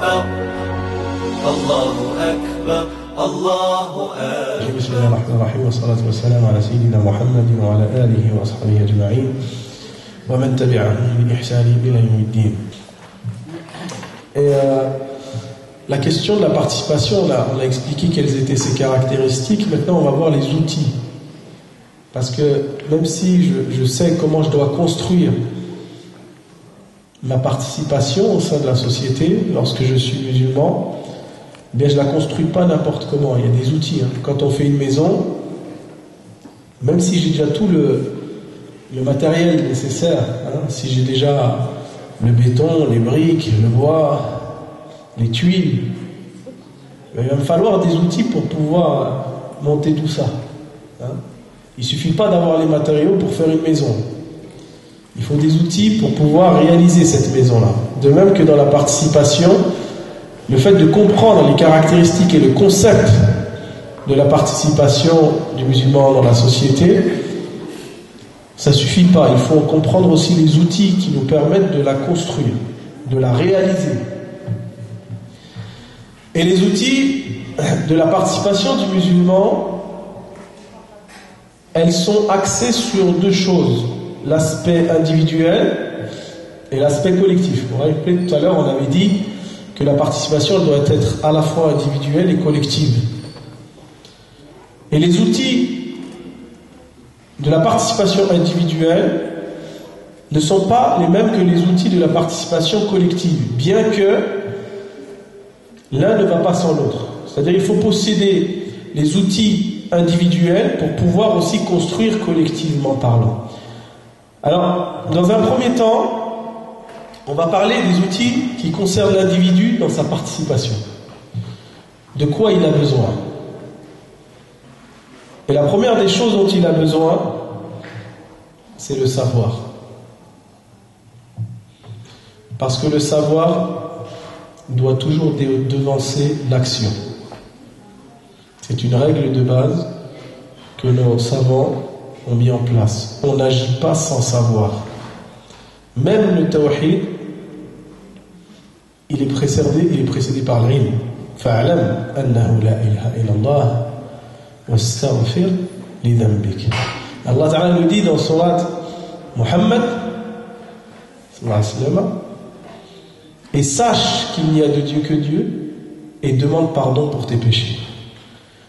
أكبر الله أكبر الله أكبر. بسم الله الرحمن الرحيم والصلاة والسلام على سيدنا محمد وعلى آله وأصحابه أجمعين ومن تبعهم بإحسان إلى يوم الدين. Et la question de la participation, là, on a expliqué quelles étaient ses caractéristiques. Maintenant, on va voir les outils. Parce que même si je sais comment je dois construire ma participation au sein de la société, lorsque je suis musulman, eh bien je ne la construis pas n'importe comment. Il y a des outils. Quand on fait une maison, même si j'ai déjà tout le matériel nécessaire, si j'ai déjà le béton, les briques, le bois, les tuiles, il va me falloir des outils pour pouvoir monter tout ça. Il ne suffit pas d'avoir les matériaux pour faire une maison. Il faut des outils pour pouvoir réaliser cette maison-là. De même que dans la participation, le fait de comprendre les caractéristiques et le concept de la participation du musulman dans la société, ça ne suffit pas. Il faut comprendre aussi les outils qui nous permettent de la construire, de la réaliser. Et les outils de la participation du musulman, elles sont axées sur deux choses, l'aspect individuel et l'aspect collectif. Vous vous rappelez, tout à l'heure, on avait dit que la participation doit être à la fois individuelle et collective. Et les outils de la participation individuelle ne sont pas les mêmes que les outils de la participation collective, bien que l'un ne va pas sans l'autre. C'est-à-dire qu'il faut posséder les outils individuels pour pouvoir aussi construire collectivement parlant. Alors, dans un premier temps, on va parler des outils qui concernent l'individu dans sa participation. De quoi il a besoin. Et la première des choses dont il a besoin, c'est le savoir. Parce que le savoir doit toujours devancer l'action. C'est une règle de base que nos savants ont mis en place. On n'agit pas sans savoir. Même le tawhid, il est précédé par l'ilm. Fa'alam annahu la ilaha illallah wastaghfir li dhanbik. Allah Ta'ala nous dit dans surat Muhammad sallallahu alayhi wa sallam, et sache qu'il n'y a de Dieu que Dieu et demande pardon pour tes péchés.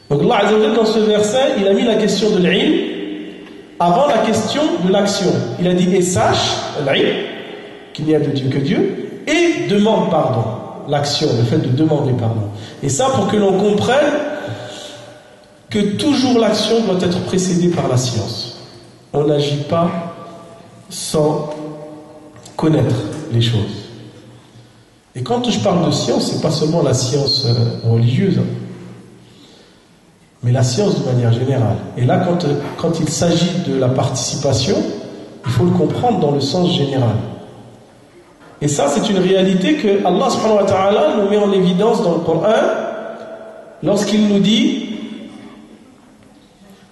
Donc Allah Azza wa Jalla, dans ce verset, il a mis la question de l'ilm avant la question de l'action. Il a dit et sache, l'ilm, qu'il n'y a de Dieu que Dieu, et demande pardon. L'action, le fait de demander pardon. Et ça pour que l'on comprenne que toujours l'action doit être précédée par la science. On n'agit pas sans connaître les choses. Et quand je parle de science, c'est pas seulement la science religieuse, mais la science de manière générale. Et là, quand il s'agit de la participation, il faut le comprendre dans le sens général. Et ça, c'est une réalité que Allah subhanahu wa ta'ala nous met en évidence dans le Coran lorsqu'il nous dit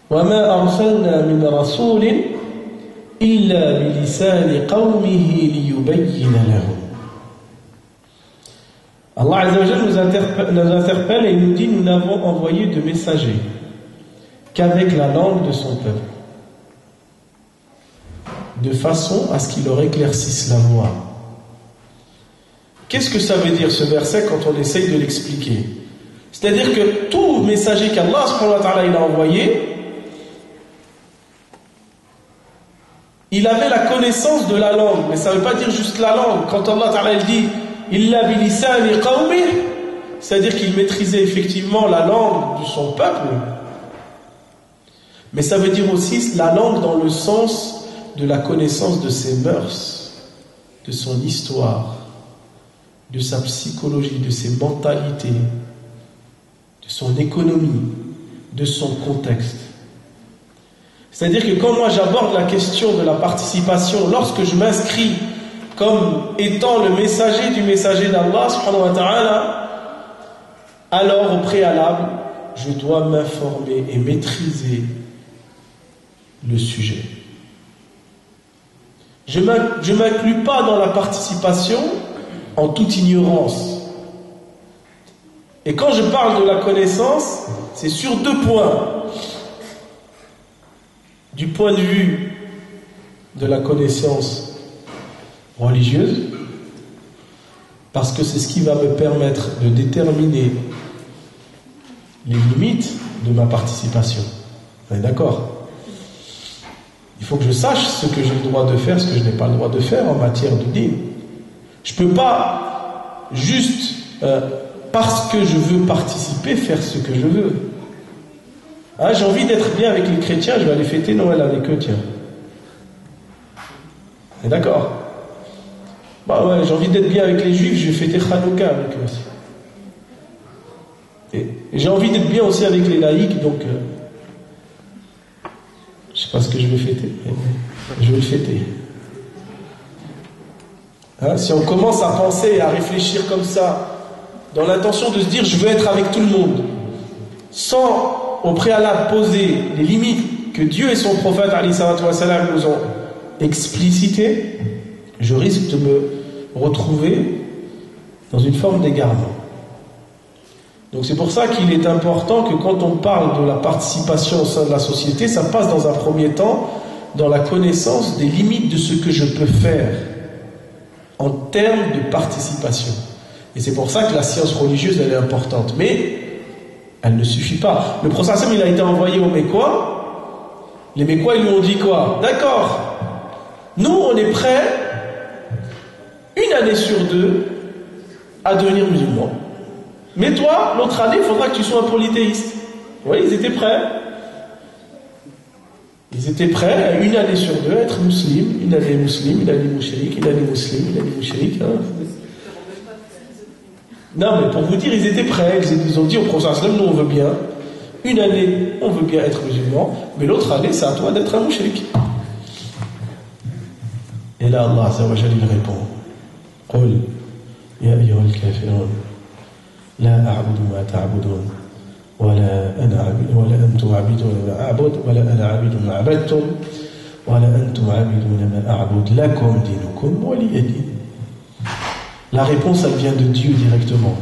وَمَا أَرْسَلْنَا مِنْ رَسُولٍ إِلَّا بِلِسَانِ قَوْمِهِ لِيُبَيِّنَ لَهُمْ. Allah Azza wa Jalla nous interpelle et nous dit nous n'avons envoyé de messagers qu'avec la langue de son peuple, de façon à ce qu'il leur éclaircisse la voie. Qu'est-ce que ça veut dire ce verset quand on essaye de l'expliquer? C'est-à-dire que tout messager qu'Allah subhanahu wa ta'ala il a envoyé, il avait la connaissance de la langue, mais ça ne veut pas dire juste la langue. Quand Allah ta'ala il dit illa bilisani qawmi, c'est-à-dire qu'il maîtrisait effectivement la langue de son peuple, mais ça veut dire aussi la langue dans le sens de la connaissance de ses mœurs, de son histoire, de sa psychologie, de ses mentalités, de son économie, de son contexte. C'est-à-dire que quand moi j'aborde la question de la participation, lorsque je m'inscris comme étant le messager du messager d'Allah subhanahu wa ta'ala, alors au préalable, je dois m'informer et maîtriser le sujet. Je ne m'inclus pas dans la participation en toute ignorance. Et quand je parle de la connaissance, c'est sur 2 points. Du point de vue de la connaissance religieuse, parce que c'est ce qui va me permettre de déterminer les limites de ma participation. Vous êtes d'accord? Il faut que je sache ce que j'ai le droit de faire, ce que je n'ai pas le droit de faire en matière de dîn. Je ne peux pas juste parce que je veux participer faire ce que je veux. Ah, j'ai envie d'être bien avec les chrétiens, je vais aller fêter Noël avec eux, tiens. Vous êtes d'accord? Bah ouais, j'ai envie d'être bien avec les juifs, je vais fêter Hanouka avec eux aussi. Et j'ai envie d'être bien aussi avec les laïcs, donc je sais pas ce que je vais fêter, mais je vais le fêter. Hein, si on commence à penser et à réfléchir comme ça, dans l'intention de se dire je veux être avec tout le monde, sans au préalable poser les limites que Dieu et son prophète alayhi salatu wa salam nous ont explicitées, je risque de me retrouver dans une forme d'égarement. Donc c'est pour ça qu'il est important que quand on parle de la participation au sein de la société, ça passe dans un premier temps dans la connaissance des limites de ce que je peux faire en termes de participation. Et c'est pour ça que la science religieuse, elle est importante. Mais elle ne suffit pas. Le prophète il a été envoyé aux Mécois. Les Mécois, ils lui ont dit quoi? D'accord, nous on est prêts, une année sur 2, à devenir musulmans. Mais toi, l'autre année, il faudra que tu sois un polythéiste. Vous voyez, ils étaient prêts. Ils étaient prêts, une année sur 2, à être musulmans, une année musulmane, une année mouchrik, une année musulmane, une année mouchrik. Hein. Non, mais pour vous dire, ils étaient prêts. Ils ont dit au prophète, nous on veut bien. Une année, on veut bien être musulman, mais l'autre année, c'est à toi d'être un mouchrik. Et là, Allah Azza wa Jalla, il répond. قل يا أيها الكافرون لا أعبد ما تعبدون ولا أنتم عابدون ما أعبد ولا أنا عابد ما عبدتم ولا أنتم عابدون ما أعبد لكم دينكم ولي دين. La réponse, elle vient de Dieu directement.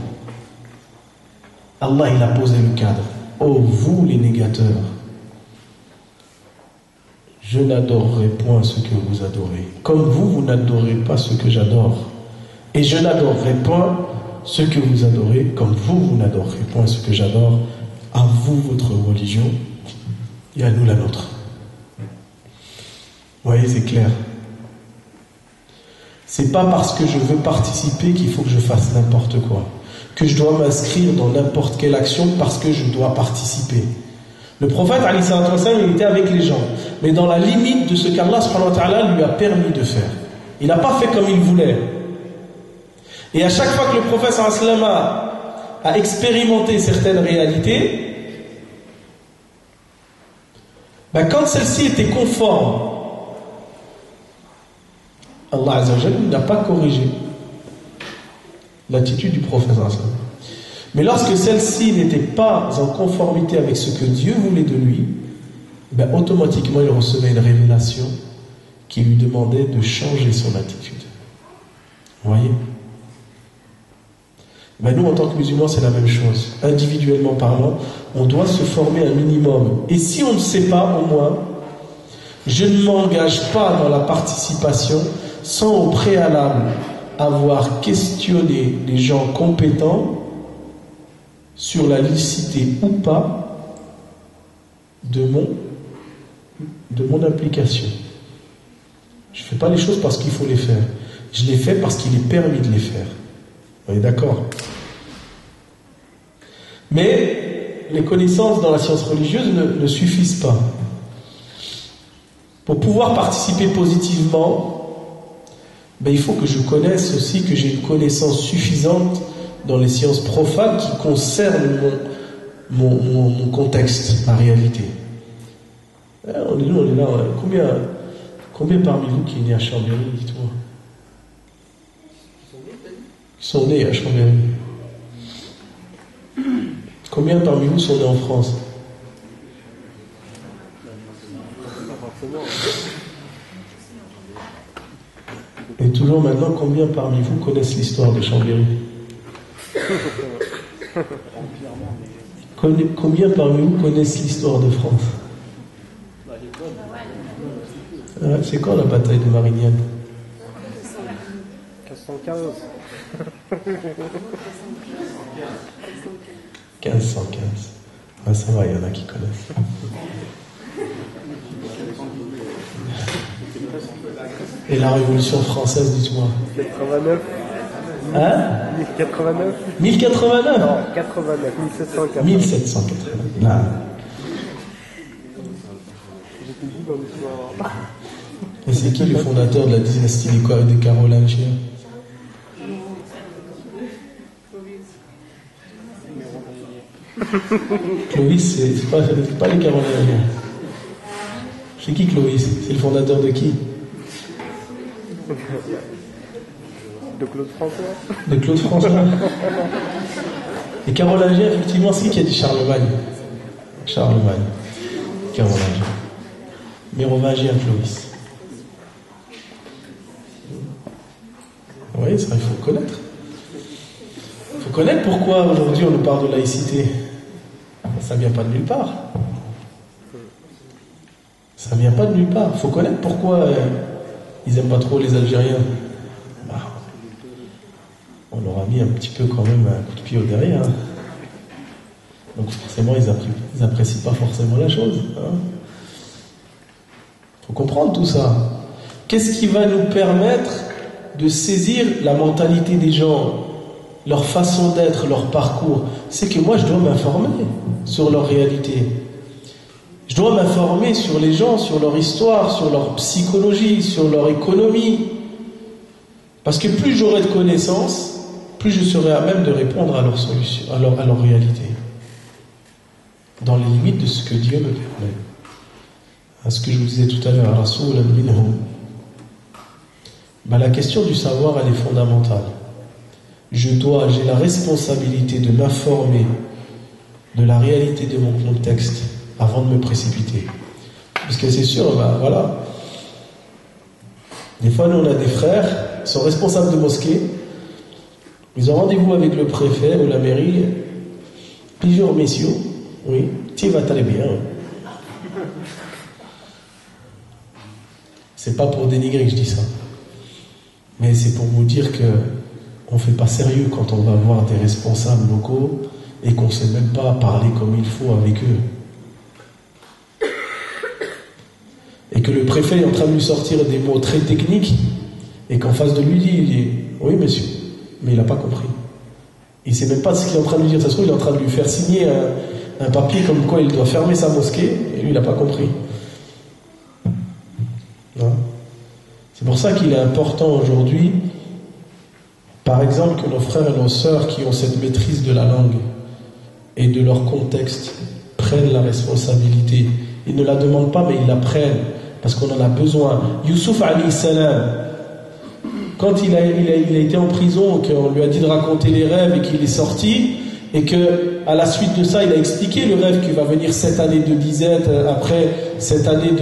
Allah, il a posé le cadre. Oh, vous les négateurs, je n'adorerai point ce que vous adorez. Comme vous, vous n'adorez pas ce que j'adore. Et je n'adorerai point ce que vous adorez, comme vous, vous n'adorerez point ce que j'adore. À vous, votre religion, et à nous, la nôtre. Vous voyez, c'est clair. C'est pas parce que je veux participer qu'il faut que je fasse n'importe quoi, que je dois m'inscrire dans n'importe quelle action parce que je dois participer. Le prophète, alayhi salatu wa sallam, il était avec les gens, mais dans la limite de ce qu'Allah subhanahu wa ta'ala lui a permis de faire. Il n'a pas fait comme il voulait. Et à chaque fois que le prophète sallallahu alayhi wa sallam a expérimenté certaines réalités, quand celle-ci était conforme, Allah Azza wa Jalla n'a pas corrigé l'attitude du prophète sallallahu alayhi wa sallam. Mais lorsque celle-ci n'était pas en conformité avec ce que Dieu voulait de lui, automatiquement il recevait une révélation qui lui demandait de changer son attitude. Vous voyez? Nous, en tant que musulmans, c'est la même chose. Individuellement parlant, on doit se former un minimum. Et si on ne sait pas, au moins, je ne m'engage pas dans la participation sans au préalable avoir questionné les gens compétents sur la licité ou pas de mon implication. Je ne fais pas les choses parce qu'il faut les faire. Je les fais parce qu'il est permis de les faire. On est d'accord? Mais les connaissances dans la science religieuse ne suffisent pas. Pour pouvoir participer positivement, il faut que je connaisse aussi, que j'ai une connaissance suffisante dans les sciences profanes qui concernent mon contexte, ma réalité. On est là. Combien parmi vous qui est né à Chambéry, dites-moi? Qui sont nés à Chambéry? Combien parmi vous sont nés en France? Et toujours maintenant, combien parmi vous connaissent l'histoire de Chambéry? Combien parmi vous connaissent l'histoire de France? C'est quand la bataille de Marignane? 1515. 1515. Ah, ça va, il y en a qui connaissent. Et la Révolution française, dites-moi. 89. Hein? 1089. 1089? Non, 89, 1789. 1789. Là. J'ai tout dit dans l'histoire. Et c'est qui le fondateur de la dynastie des Carolingiens? Clovis, c'est pas les Carolingiens. C'est qui Clovis? C'est le fondateur de qui? De Claude François. De Claude François. Les Carolingiens, effectivement, c'est qui a dit Charlemagne? Charlemagne. Carolingien. Mérovingien, Clovis. Oui, ça, il faut connaître. Il faut connaître pourquoi aujourd'hui on nous parle de laïcité. Ça vient pas de nulle part. Ça vient pas de nulle part. Il faut connaître pourquoi ils aiment pas trop les Algériens. Bah, on leur a mis un petit peu quand même un coup de pied au derrière. Donc forcément, ils apprécient pas forcément la chose. Faut comprendre tout ça. Qu'est-ce qui va nous permettre de saisir la mentalité des gens, leur façon d'être, leur parcours? C'est que moi, je dois m'informer sur leur réalité. Je dois m'informer sur les gens, sur leur histoire, sur leur psychologie, sur leur économie. Parce que plus j'aurai de connaissances, plus je serai à même de répondre à leur solution, à leur réalité. Dans les limites de ce que Dieu me permet. À ce que je vous disais tout à l'heure, Rasulan minhum. La question du savoir, elle est fondamentale. J'ai la responsabilité de m'informer de la réalité de mon contexte avant de me précipiter. Parce que c'est sûr, voilà. Des fois, nous, on a des frères qui sont responsables de mosquées. Ils ont rendez-vous avec le préfet ou la mairie. Plusieurs messieurs, oui, tu vas très bien. C'est pas pour dénigrer que je dis ça. Mais c'est pour vous dire que on fait pas sérieux quand on va voir des responsables locaux et qu'on sait même pas parler comme il faut avec eux. Et que le préfet est en train de lui sortir des mots très techniques et qu'en face de lui, il dit « Oui, monsieur », mais il n'a pas compris. Il sait même pas ce qu'il est en train de lui dire. Ça se trouve, il est en train de lui faire signer un papier comme quoi il doit fermer sa mosquée et lui, il n'a pas compris. Non. C'est pour ça qu'il est important aujourd'hui, par exemple, que nos frères et nos sœurs qui ont cette maîtrise de la langue et de leur contexte prennent la responsabilité. Ils ne la demandent pas, mais ils la prennent, parce qu'on en a besoin. Youssouf alayhi salam, quand il a été en prison, qu'on lui a dit de raconter les rêves et qu'il est sorti, et que à la suite de ça, il a expliqué le rêve qu'il va venir 7 années de disette, après cette année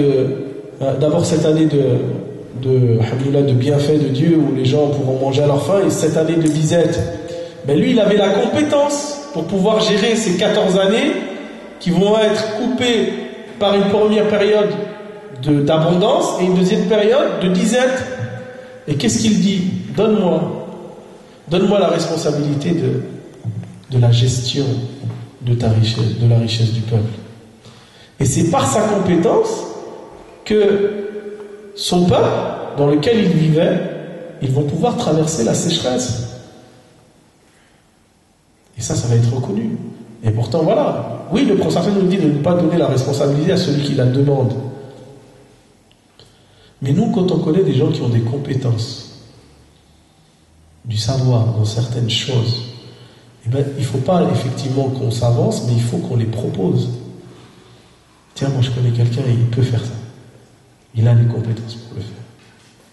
d'abord cette année de bienfait de Dieu où les gens pourront manger à leur faim, et cette année de disette. Mais lui, il avait la compétence pour pouvoir gérer ces 14 années qui vont être coupées par une première période d'abondance et une deuxième période de disette. Et qu'est-ce qu'il dit? Donne-moi la responsabilité de la gestion de ta richesse, de la richesse du peuple. Et c'est par sa compétence que son peuple, dans lequel il vivait, ils vont pouvoir traverser la sécheresse. Et ça va être reconnu. Et pourtant, voilà. Oui, le prophète nous dit de ne pas donner la responsabilité à celui qui la demande. Mais nous, quand on connaît des gens qui ont des compétences, du savoir dans certaines choses, eh ben, il ne faut pas effectivement qu'on s'avance, mais il faut qu'on les propose. Tiens, moi je connais quelqu'un et il peut faire ça. Il a les compétences pour le faire.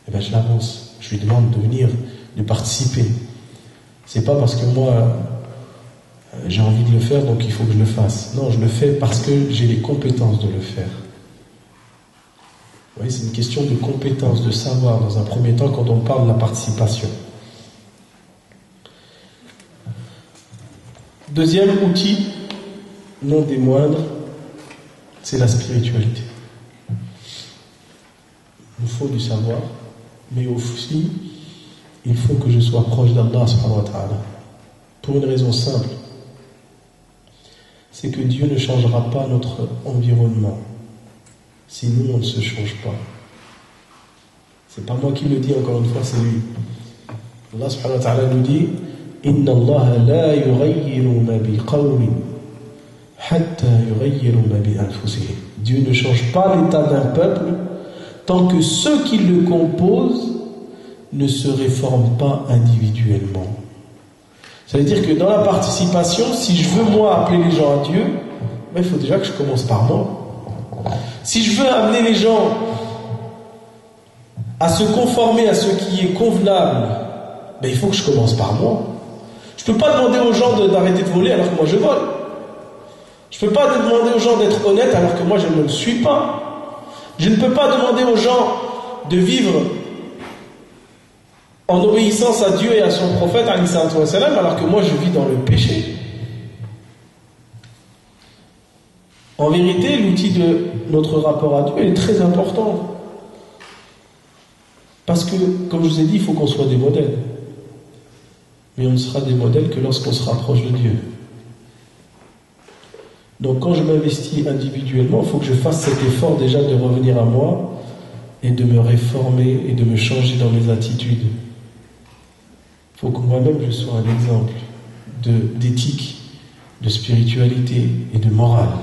Eh ben, je l'avance. Je lui demande de venir, de participer. C'est pas parce que moi j'ai envie de le faire, donc il faut que je le fasse. Non, je le fais parce que j'ai les compétences de le faire. Vous voyez, c'est une question de compétence, de savoir, dans un premier temps, quand on parle de la participation. Deuxième outil, non des moindres, c'est la spiritualité. Il nous faut du savoir, mais aussi, il faut que je sois proche d'Allah subhanahu wa ta'ala. Pour une raison simple, c'est que Dieu ne changera pas notre environnement si nous on ne se change pas. C'est pas moi qui le dis, encore une fois, c'est lui. Allah subhanahu wa ta'ala nous dit Inna Allah la yughayyiru ma bi qawmin hatta yughayyiru ma bi anfusihim. Dieu ne change pas l'état d'un peuple tant que ceux qui le composent ne se réforment pas individuellement. Ça veut dire que dans la participation, si je veux moi appeler les gens à Dieu, il faut déjà que je commence par moi. Si je veux amener les gens à se conformer à ce qui est convenable, il faut que je commence par moi. Je ne peux pas demander aux gens d'arrêter de voler alors que moi je vole. Je ne peux pas demander aux gens d'être honnêtes alors que moi je ne le suis pas. Je ne peux pas demander aux gens de vivre en obéissance à Dieu et à son prophète alors que moi je vis dans le péché. En vérité, l'outil de notre rapport à Dieu est très important. Parce que, comme je vous ai dit, il faut qu'on soit des modèles. Mais on ne sera des modèles que lorsqu'on se rapproche de Dieu. Donc quand je m'investis individuellement, il faut que je fasse cet effort déjà de revenir à moi et de me réformer et de me changer dans mes attitudes. Il faut que moi-même je sois un exemple d'éthique, de spiritualité et de morale.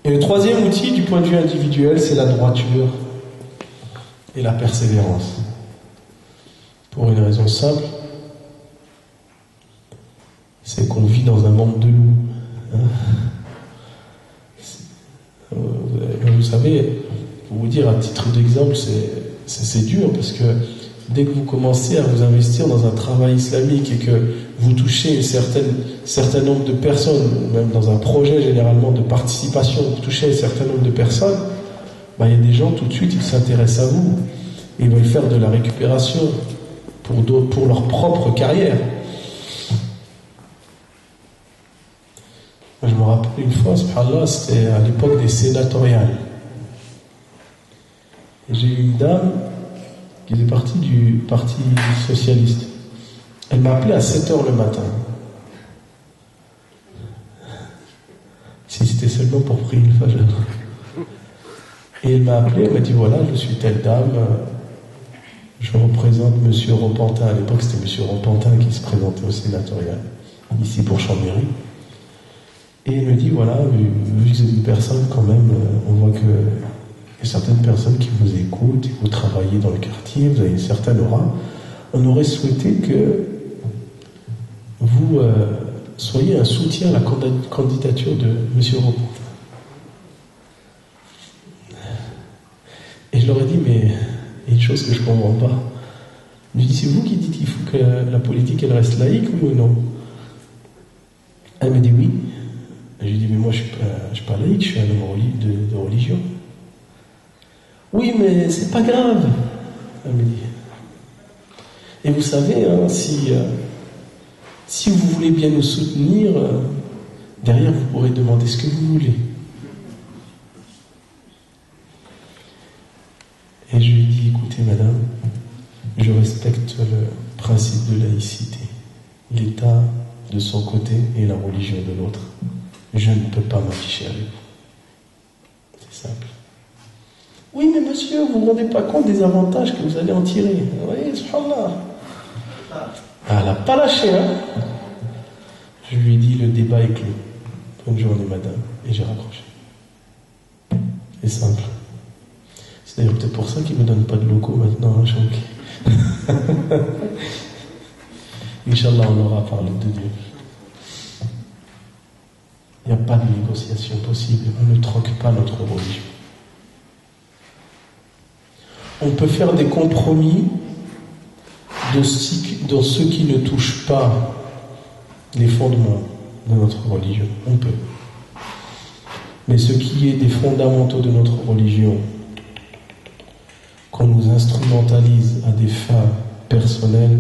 Et le troisième outil du point de vue individuel, c'est la droiture et la persévérance. Pour une raison simple, c'est qu'on vit dans un monde de loups. Vous savez, pour vous dire à titre d'exemple, c'est dur parce que dès que vous commencez à vous investir dans un travail islamique et que vous touchez un certain nombre de personnes, ou même dans un projet généralement de participation, vous touchez un certain nombre de personnes, il y a des gens tout de suite ils s'intéressent à vous. Ils veulent faire de la récupération pour leur propre carrière. Je me rappelle une fois, subhanallah, c'était à l'époque des sénatoriales. Et j'ai eu une dame qui faisait partie du Parti Socialiste. Elle m'a appelé à 7h le matin. Si c'était seulement pour prier le Fajr. Et elle m'a appelé, elle m'a dit voilà, je suis telle dame, je représente Monsieur Repentin. À l'époque, c'était Monsieur Repentin qui se présentait au sénatorial, ici pour Chambéry. Et elle me dit voilà, vu que vous êtes une personne quand même, on voit que il y a certaines personnes qui vous écoutent, vous travaillez dans le quartier, vous avez une certaine aura. On aurait souhaité que vous soyez un soutien à la candidature de M. Repentin. Et je leur ai dit, mais il y a une chose que je ne comprends pas. Je lui ai dit, c'est vous qui dites qu'il faut que la politique elle reste laïque ou non? Elle m'a dit oui. Je lui ai dit, mais moi je ne suis pas laïque, je suis un homme de religion. Oui, mais c'est pas grave, elle me dit. Et vous savez, hein, si vous voulez bien nous soutenir, derrière vous pourrez demander ce que vous voulez. Et je lui ai dit, écoutez madame, je respecte le principe de laïcité. L'État de son côté et la religion de l'autre. Je ne peux pas m'afficher avec vous. C'est simple. Oui, mais monsieur, vous ne vous rendez pas compte des avantages que vous allez en tirer. Vous voyez, subhanallah. Elle n'a pas lâché, hein. Je lui ai dit, le débat est clos. Bonne journée, madame. Et j'ai raccroché. C'est simple. C'est d'ailleurs peut-être pour ça qu'ils ne me donnent pas de locaux maintenant, hein, Chank. Inch'Allah, on aura parlé de Dieu. Il n'y a pas de négociation possible. On ne troque pas notre religion. On peut faire des compromis dans ce qui ne touche pas les fondements de notre religion. On peut. Mais ce qui est des fondamentaux de notre religion, qu'on nous instrumentalise à des fins personnelles,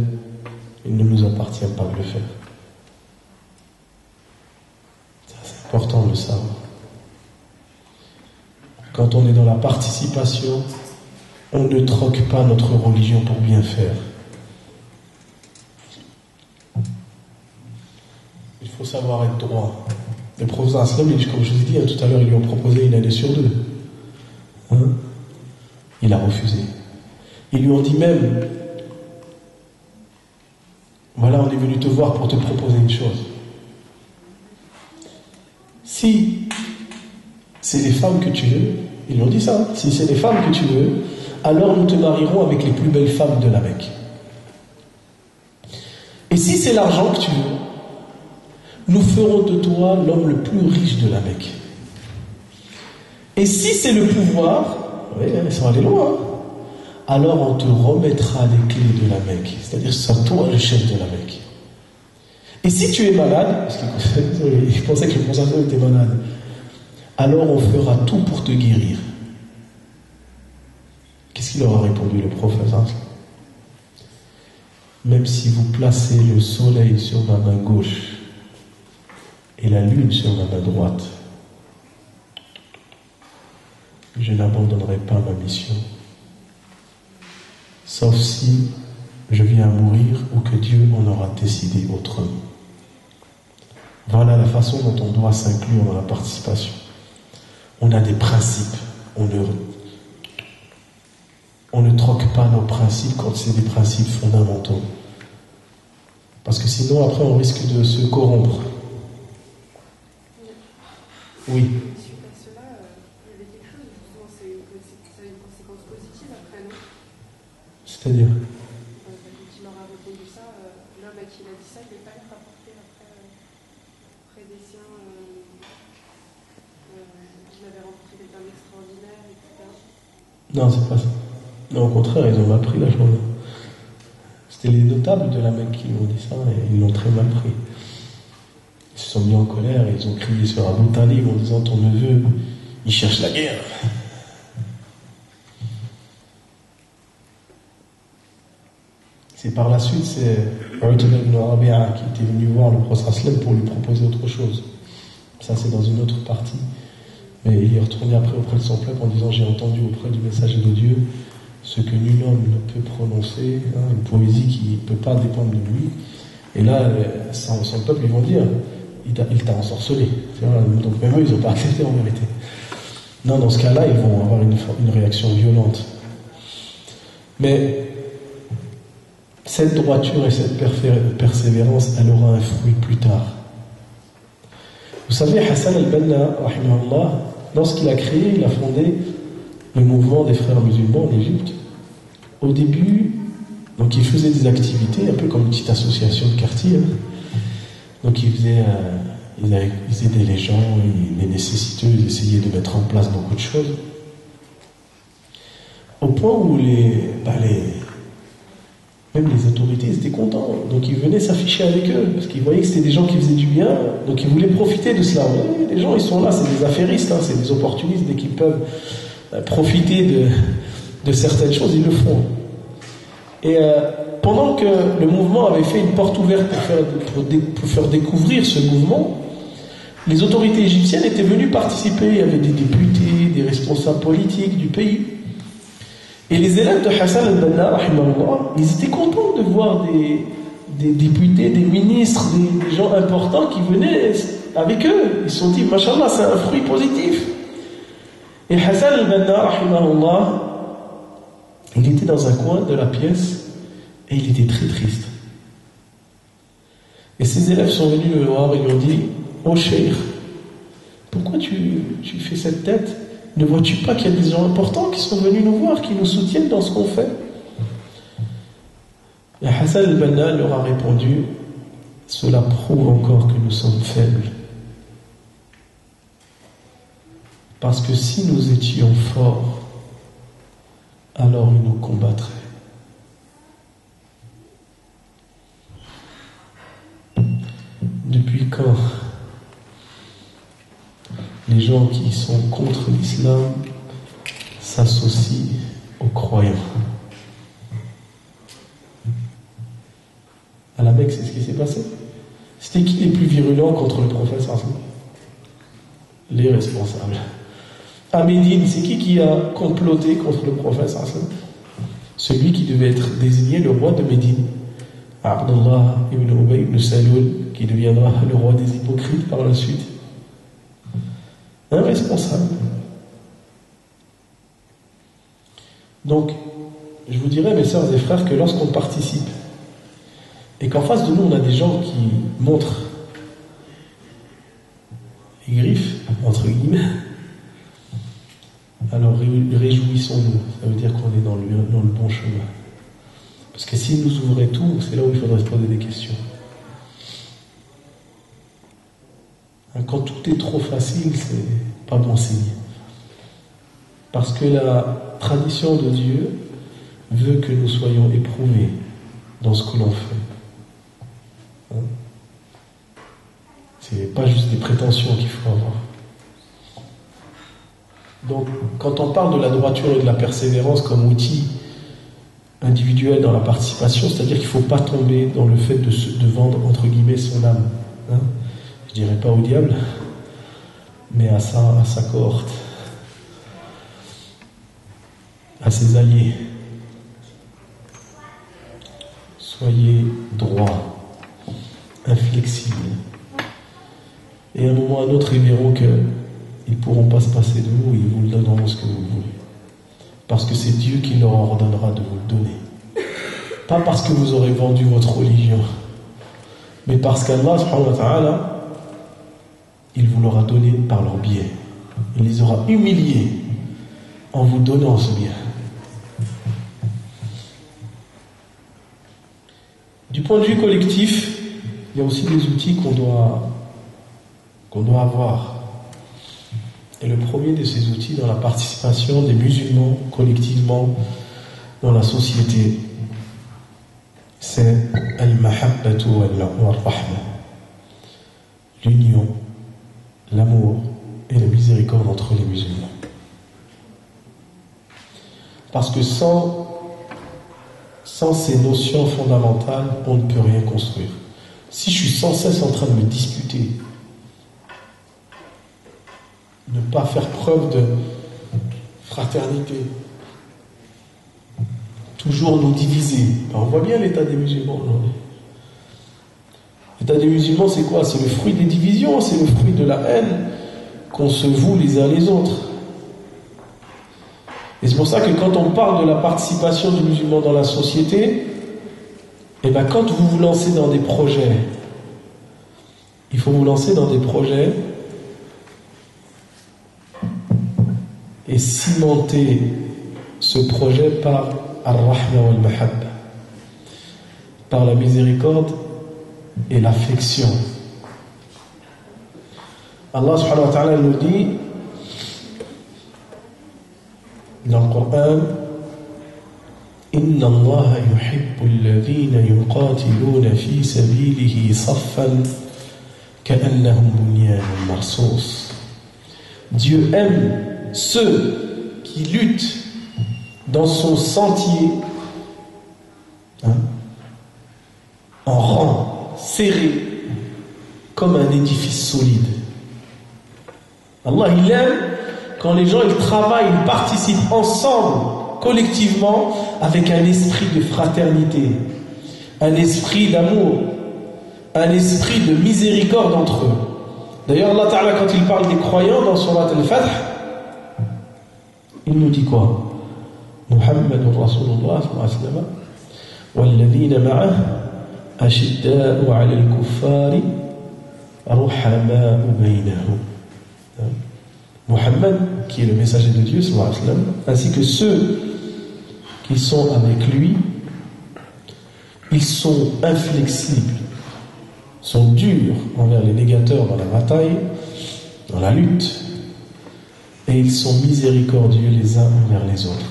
Il ne nous appartient pas de le faire. C'est important de le savoir. Quand on est dans la participation, on ne troque pas notre religion pour bien faire. Il faut savoir être droit. Le prophète, comme je vous ai dit tout à l'heure, ils lui ont proposé une année sur 2. Il a refusé. Ils lui ont dit même, voilà, on est venu te voir pour te proposer une chose. Si c'est les femmes que tu veux, ils lui ont dit ça, si c'est les femmes que tu veux, alors nous te marierons avec les plus belles femmes de la Mecque. Et si c'est l'argent que tu veux, nous ferons de toi l'homme le plus riche de la Mecque. Et si c'est le pouvoir, oui, ils sont allés loin, alors on te remettra les clés de la Mecque. C'est-à-dire que ce sera toi le chef de la Mecque. Et si tu es malade, parce qu'il pensait que le prophète était malade, alors on fera tout pour te guérir. Qu'est-ce qu'il leur a répondu, le prophète? Même si vous placez le soleil sur ma main gauche et la lune sur ma main droite, je n'abandonnerai pas ma mission. Sauf si je viens à mourir ou que Dieu en aura décidé autrement. Voilà la façon dont on doit s'inclure dans la participation. On a des principes. On ne troque pas nos principes quand c'est des principes fondamentaux. Parce que sinon, après, on risque de se corrompre. Oui. Suite à cela, il y avait quelque chose, justement, ça a une conséquence positive après, non? C'est-à-dire Tu leur as répondu ça, l'homme à qui il a dit ça, il n'est pas le rapporté après des siens, il avait rencontré quelqu'un d'extraordinaire, etc. Non, c'est pas ça. Non, au contraire, ils ont mal pris la chose. C'était les notables de la Mecque qui lui ont dit ça et ils l'ont très mal pris. Ils se sont mis en colère et ils ont crié sur Abu Talib en disant ton neveu, il cherche la guerre. C'est par la suite, c'est Utbah ibn Rabi'a qui était venu voir le prophète sallam pour lui proposer autre chose. Ça, c'est dans une autre partie. Mais il est retourné après auprès de son peuple en disant j'ai entendu auprès du messager de Dieu ce que nul homme ne peut prononcer, une poésie qui ne peut pas dépendre de lui. Et là, son peuple, ils vont dire il t'a ensorcelé. Donc même eux, ils n'ont pas accepté en vérité. Non, dans ce cas-là, ils vont avoir une réaction violente. Mais cette droiture et cette persévérance, elle aura un fruit plus tard. Vous savez, Hassan al-Banna, rahimahullah, lorsqu'il a créé, il a fondé le mouvement des frères musulmans en Égypte. Au début, donc il faisait des activités, un peu comme une petite association de quartier. Donc il aidait les gens, les nécessiteux, il essayait de mettre en place beaucoup de choses. Au point où même les autorités étaient contents. Donc ils venaient s'afficher avec eux, parce qu'ils voyaient que c'était des gens qui faisaient du bien, donc ils voulaient profiter de cela. Ouais, les gens, ils sont là, c'est des affairistes, c'est des opportunistes, dès qu'ils peuvent profiter de certaines choses, ils le font. Et pendant que le mouvement avait fait une porte ouverte pour faire découvrir ce mouvement, les autorités égyptiennes étaient venues participer. Il y avait des députés, des responsables politiques du pays. Et les élèves de Hassan al-Banna, rahimahullah, ils étaient contents de voir des députés, des ministres, des gens importants qui venaient avec eux. Ils se sont dit, Mashallah, c'est un fruit positif. Et Hassan al-Banna, rahimahullah, il était dans un coin de la pièce et il était très triste. Et ses élèves sont venus le voir et lui ont dit, oh cheikh, pourquoi tu fais cette tête? Ne vois-tu pas qu'il y a des gens importants qui sont venus nous voir, qui nous soutiennent dans ce qu'on fait? Et Hassan al-Banna leur a répondu, cela prouve encore que nous sommes faibles. Parce que si nous étions forts, alors ils nous combattraient. Depuis quand les gens qui sont contre l'islam s'associent aux croyants? la Mecque, c'est ce qui s'est passé. C'était qui les plus virulents contre le prophète sallallahu alayhi wa sallam? Les responsables. À Médine, c'est qui a comploté contre le prophète sallallahu alayhi wa sallam? Celui qui devait être désigné le roi de Médine, Abdullah ibn Ubay ibn Salul, qui deviendra le roi des hypocrites par la suite. Un responsable. Donc, je vous dirais, mes sœurs et frères, que lorsqu'on participe et qu'en face de nous, on a des gens qui montrent les griffes, entre guillemets, alors réjouissons-nous. Ça veut dire qu'on est dans le bon chemin. Parce que s'ils nous ouvraient tout, c'est là où il faudrait se poser des questions. Quand tout est trop facile, c'est pas bon signe. Parce que la tradition de Dieu veut que nous soyons éprouvés dans ce que l'on fait. C'est pas juste des prétentions qu'il faut avoir. Donc, quand on parle de la droiture et de la persévérance comme outil individuel dans la participation, c'est-à-dire qu'il ne faut pas tomber dans le fait de vendre, entre guillemets, son âme. Je dirais pas au diable, mais à sa cohorte, à ses alliés. Soyez droits, inflexibles. Et à un moment ou à un autre, ils verront qu'ils ne pourront pas se passer de vous, ils vous donneront ce que vous voulez. Parce que c'est Dieu qui leur ordonnera de vous le donner. Pas parce que vous aurez vendu votre religion, mais parce qu'Allah, subhanahu wa ta'ala, il vous l'aura donné par leur biais. Il les aura humiliés en vous donnant ce bien. Du point de vue collectif, il y a aussi des outils qu'on doit avoir. Et le premier de ces outils dans la participation des musulmans collectivement dans la société, c'est al-mahabbatu wal-rahma, l'union, l'amour et la miséricorde entre les musulmans. Parce que sans ces notions fondamentales, on ne peut rien construire. Si je suis sans cesse en train de me disputer, ne pas faire preuve de fraternité, toujours nous diviser. On voit bien l'état des musulmans aujourd'hui. L'état des musulmans, c'est quoi? C'est le fruit des divisions, c'est le fruit de la haine qu'on se voue les uns les autres. Et c'est pour ça que quand on parle de la participation du musulman dans la société, et bien quand vous vous lancez dans des projets, il faut vous lancer dans des projets et cimenter ce projet par ar-rahma wal-mahabba, par la miséricorde et l'affection. Allah subhanahu wa ta'ala nous dit dans le Coran: Inna Allah yuhibbu alladhina yuqatiluna fi sabilihi saffan ka'annahum bunyanun marsus. Dieu aime ceux qui luttent dans son sentier en rang serré comme un édifice solide. Allah, il aime quand les gens ils travaillent, ils participent ensemble, collectivement, avec un esprit de fraternité, un esprit d'amour, un esprit de miséricorde entre eux. D'ailleurs, Allah Ta'ala, quand il parle des croyants dans Surat Al-Fath, il nous dit quoi? Muhammadur Rasulullah sallallahu alayhi wa sallam walladhina ma'ah ashidda'u 'ala al-kuffari ruhama'u baynahum. Muhammad, qui est le messager de Dieu sallallahu alayhi wa sallam, ainsi que ceux qui sont avec lui, ils sont inflexibles, sont durs envers les négateurs dans la bataille, dans la lutte, et ils sont miséricordieux les uns envers les autres.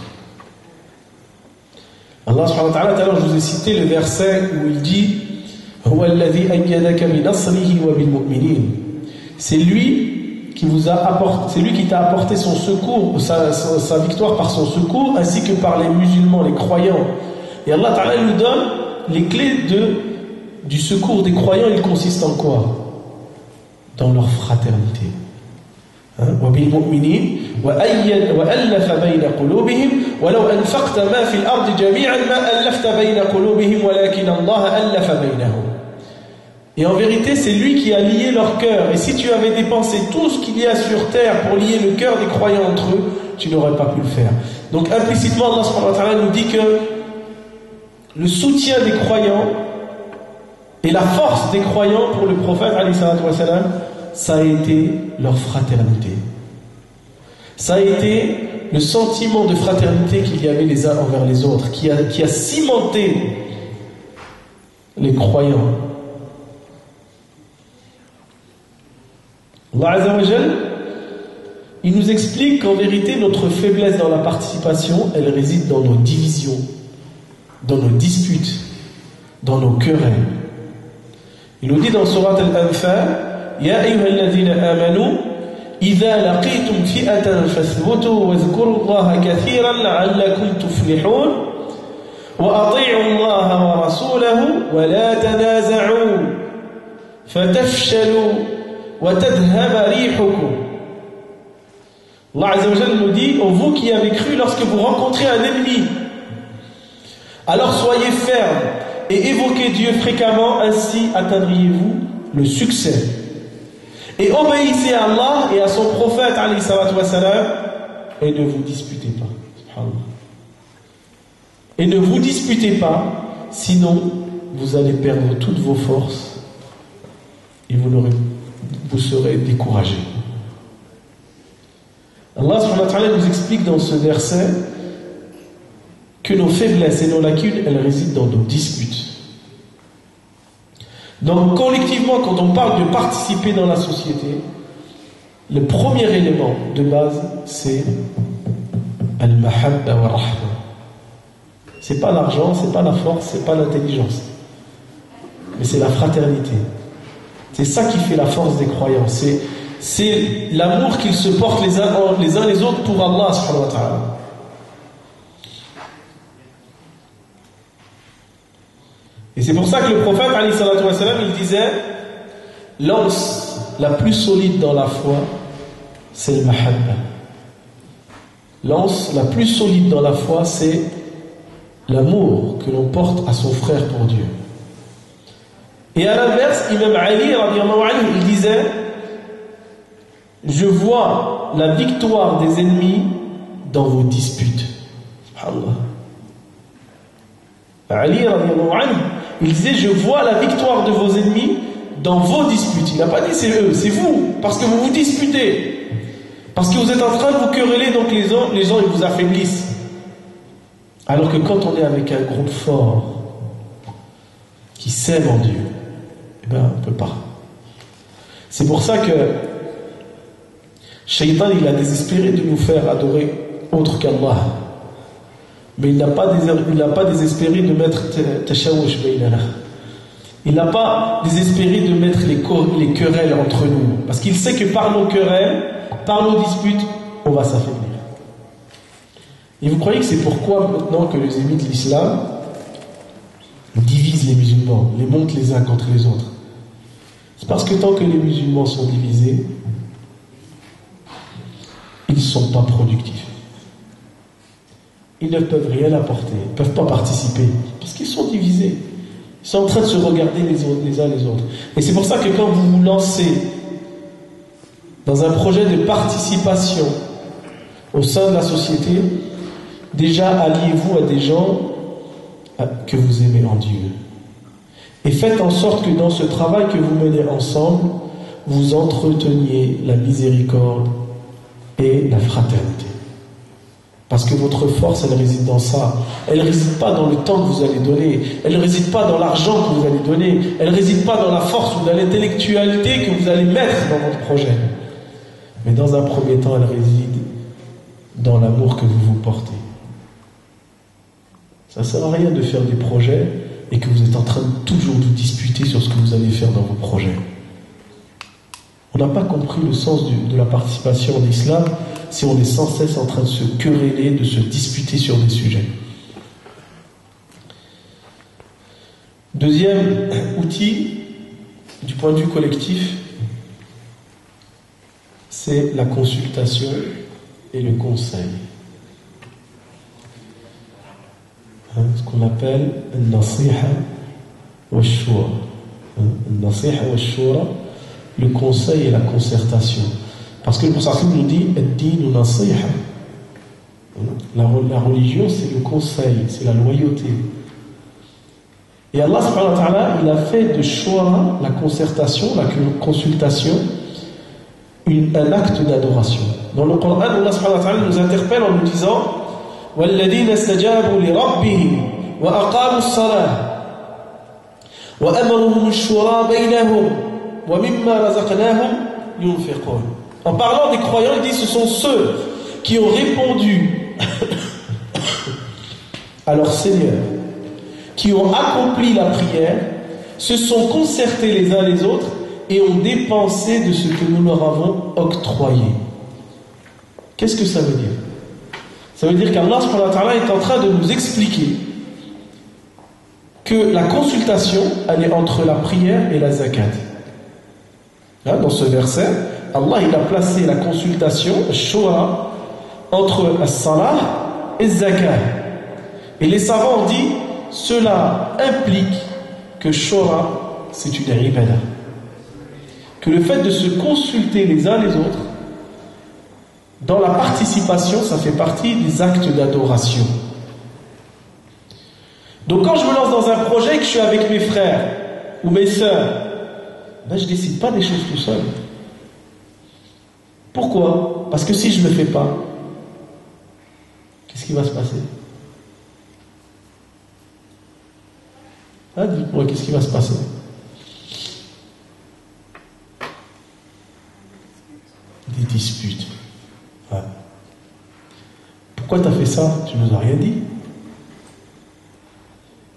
Allah subhanahu wa ta'ala, tout à l'heure je vous ai cité le verset où il dit Huwa alladhi ayyadaka bi nasrihi wa bil mu'minin. C'est lui qui vous a apporté, c'est lui qui t'a apporté son secours, sa victoire par son secours, ainsi que par les musulmans, les croyants. Et Allah ta'ala nous donne les clés du secours des croyants, il consiste en quoi? Dans leur fraternité. وبالمؤمنين وألف بين قلوبهم ولو أنفقت ما في الأرض جميعا ما ألفت بين قلوبهم ولكن الله ألف بينهم. Et en vérité, c'est lui qui a lié leur cœur. Et si tu avais dépensé tout ce qu'il y a sur terre pour lier le cœur des croyants entre eux, tu n'aurais pas pu le faire. Donc implicitement, Allah subhanahu wa ta'ala nous dit que le soutien des croyants et la force des croyants pour le prophète alayhi salatu wa salam, ça a été leur fraternité. Ça a été le sentiment de fraternité qu'il y avait les uns envers les autres, qui a cimenté les croyants. Allah Azza wa Jal, il nous explique qu'en vérité, notre faiblesse dans la participation, elle réside dans nos divisions, dans nos disputes, dans nos querelles. Il nous dit dans Surat Al-Anfal, يا أيها الذين آمنوا إذا لقيتم فئة فاثبتوا واذكروا الله كثيرا لعلكم تفلحون وأطيعوا الله ورسوله ولا تنازعوا فتفشلوا وتذهب ريحكم. Allah Azza wa Jalla nous dit, ô vous qui avez cru, lorsque vous rencontrez un ennemi, alors soyez fermes et évoquez Dieu fréquemment, ainsi atteindriez-vous le succès. Et obéissez à Allah et à son prophète alayhi salatu wa salam, et ne vous disputez pas. Subhanallah. Et ne vous disputez pas, sinon vous allez perdre toutes vos forces et vous serez découragés. Allah subhanahu wa ta'ala nous explique dans ce verset que nos faiblesses et nos lacunes, elles résident dans nos disputes. Donc collectivement, quand on parle de participer dans la société, le premier élément de base, c'est al-mahabba wa rahma. C'est pas l'argent, c'est pas la force, c'est pas l'intelligence, mais c'est la fraternité. C'est ça qui fait la force des croyants. C'est l'amour qu'ils se portent les uns les autres pour Allah subhanahu wa ta'ala. Et c'est pour ça que le prophète alayhi salatu wa salam, il disait, l'anse la plus solide dans la foi, c'est le mahabba. L'anse la plus solide dans la foi, c'est l'amour que l'on porte à son frère pour Dieu. Et à l'inverse, Imam Ali radiyallahu anhu, il disait, je vois la victoire des ennemis dans vos disputes. Subhanallah. Ali radiyallahu anhu, il disait, je vois la victoire de vos ennemis dans vos disputes. Il n'a pas dit c'est eux, c'est vous, parce que vous vous disputez, parce que vous êtes en train de vous quereller, donc les gens ils vous affaiblissent. Alors que quand on est avec un groupe fort qui s'aime en Dieu, eh ben on ne peut pas. C'est pour ça que Shaitan, il a désespéré de nous faire adorer autre qu'Allah. Mais il n'a pas désespéré de mettre tashawush baynana. Il n'a pas désespéré de mettre les querelles entre nous. Parce qu'il sait que par nos querelles, par nos disputes, on va s'affaiblir. Et vous croyez que c'est pourquoi maintenant que les ennemis de l'islam divisent les musulmans, les montent les uns contre les autres? C'est parce que tant que les musulmans sont divisés, ils ne sont pas productifs. Ils ne peuvent rien apporter, ils ne peuvent pas participer, parce qu'ils sont divisés. Ils sont en train de se regarder les uns les autres. Et c'est pour ça que quand vous vous lancez dans un projet de participation au sein de la société, déjà alliez-vous à des gens que vous aimez en Dieu. Et faites en sorte que dans ce travail que vous menez ensemble, vous entreteniez la miséricorde et la fraternité. Parce que votre force, elle réside dans ça. Elle ne réside pas dans le temps que vous allez donner. Elle ne réside pas dans l'argent que vous allez donner. Elle ne réside pas dans la force ou dans l'intellectualité que vous allez mettre dans votre projet. Mais dans un premier temps, elle réside dans l'amour que vous vous portez. Ça ne sert à rien de faire des projets et que vous êtes en train de toujours vous disputer sur ce que vous allez faire dans vos projets. On n'a pas compris le sens de la participation en islam si on est sans cesse en train de se quereller, de se disputer sur des sujets. Deuxième outil, du point de vue collectif, c'est la consultation et le conseil. Ce qu'on appelle al-nasiha wa al-shura. Al-nasiha wa al-shura, le conseil et la concertation. Parce que le prophète nous dit ad-din nasiha. La religion, c'est le conseil, c'est la loyauté. Et Allah subhanahu wa ta'ala, il a fait de shura, la concertation, la consultation, un acte d'adoration. Dans le Coran, Allah subhanahu wa ta'ala nous interpelle en nous disant وَالَّذِينَ اسْتَجَابُوا لِرَبِّهِمْ وَأَقَامُوا الصَّلَاةَ وَأَمَرُهُمُ الشُّورَى بَيْنَهُمْ وَمِمَّا رَزَقْنَاهُمْ يُنْفِقُونَ. En parlant des croyants, il dit ce sont ceux qui ont répondu à leur Seigneur, qui ont accompli la prière, se sont concertés les uns les autres et ont dépensé de ce que nous leur avons octroyé. Qu'est-ce que ça veut dire? Ça veut dire qu'Allah subhanahu wa ta'ala est en train de nous expliquer que la consultation, elle est entre la prière et la zakat. Là, dans ce verset, Allah il a placé la consultation, shura, entre as-salah et zakat. Et les savants ont dit, cela implique que shura, c'est une ibadah. Que le fait de se consulter les uns les autres, dans la participation, ça fait partie des actes d'adoration. Donc quand je me lance dans un projet et que je suis avec mes frères ou mes sœurs, ben je ne décide pas des choses tout seul. Pourquoi? Parce que si je ne le fais pas, qu'est-ce qui va se passer? Ah, dites-moi, qu'est-ce qui va se passer? Des disputes. Ouais. Pourquoi tu as fait ça? Tu nous as rien dit.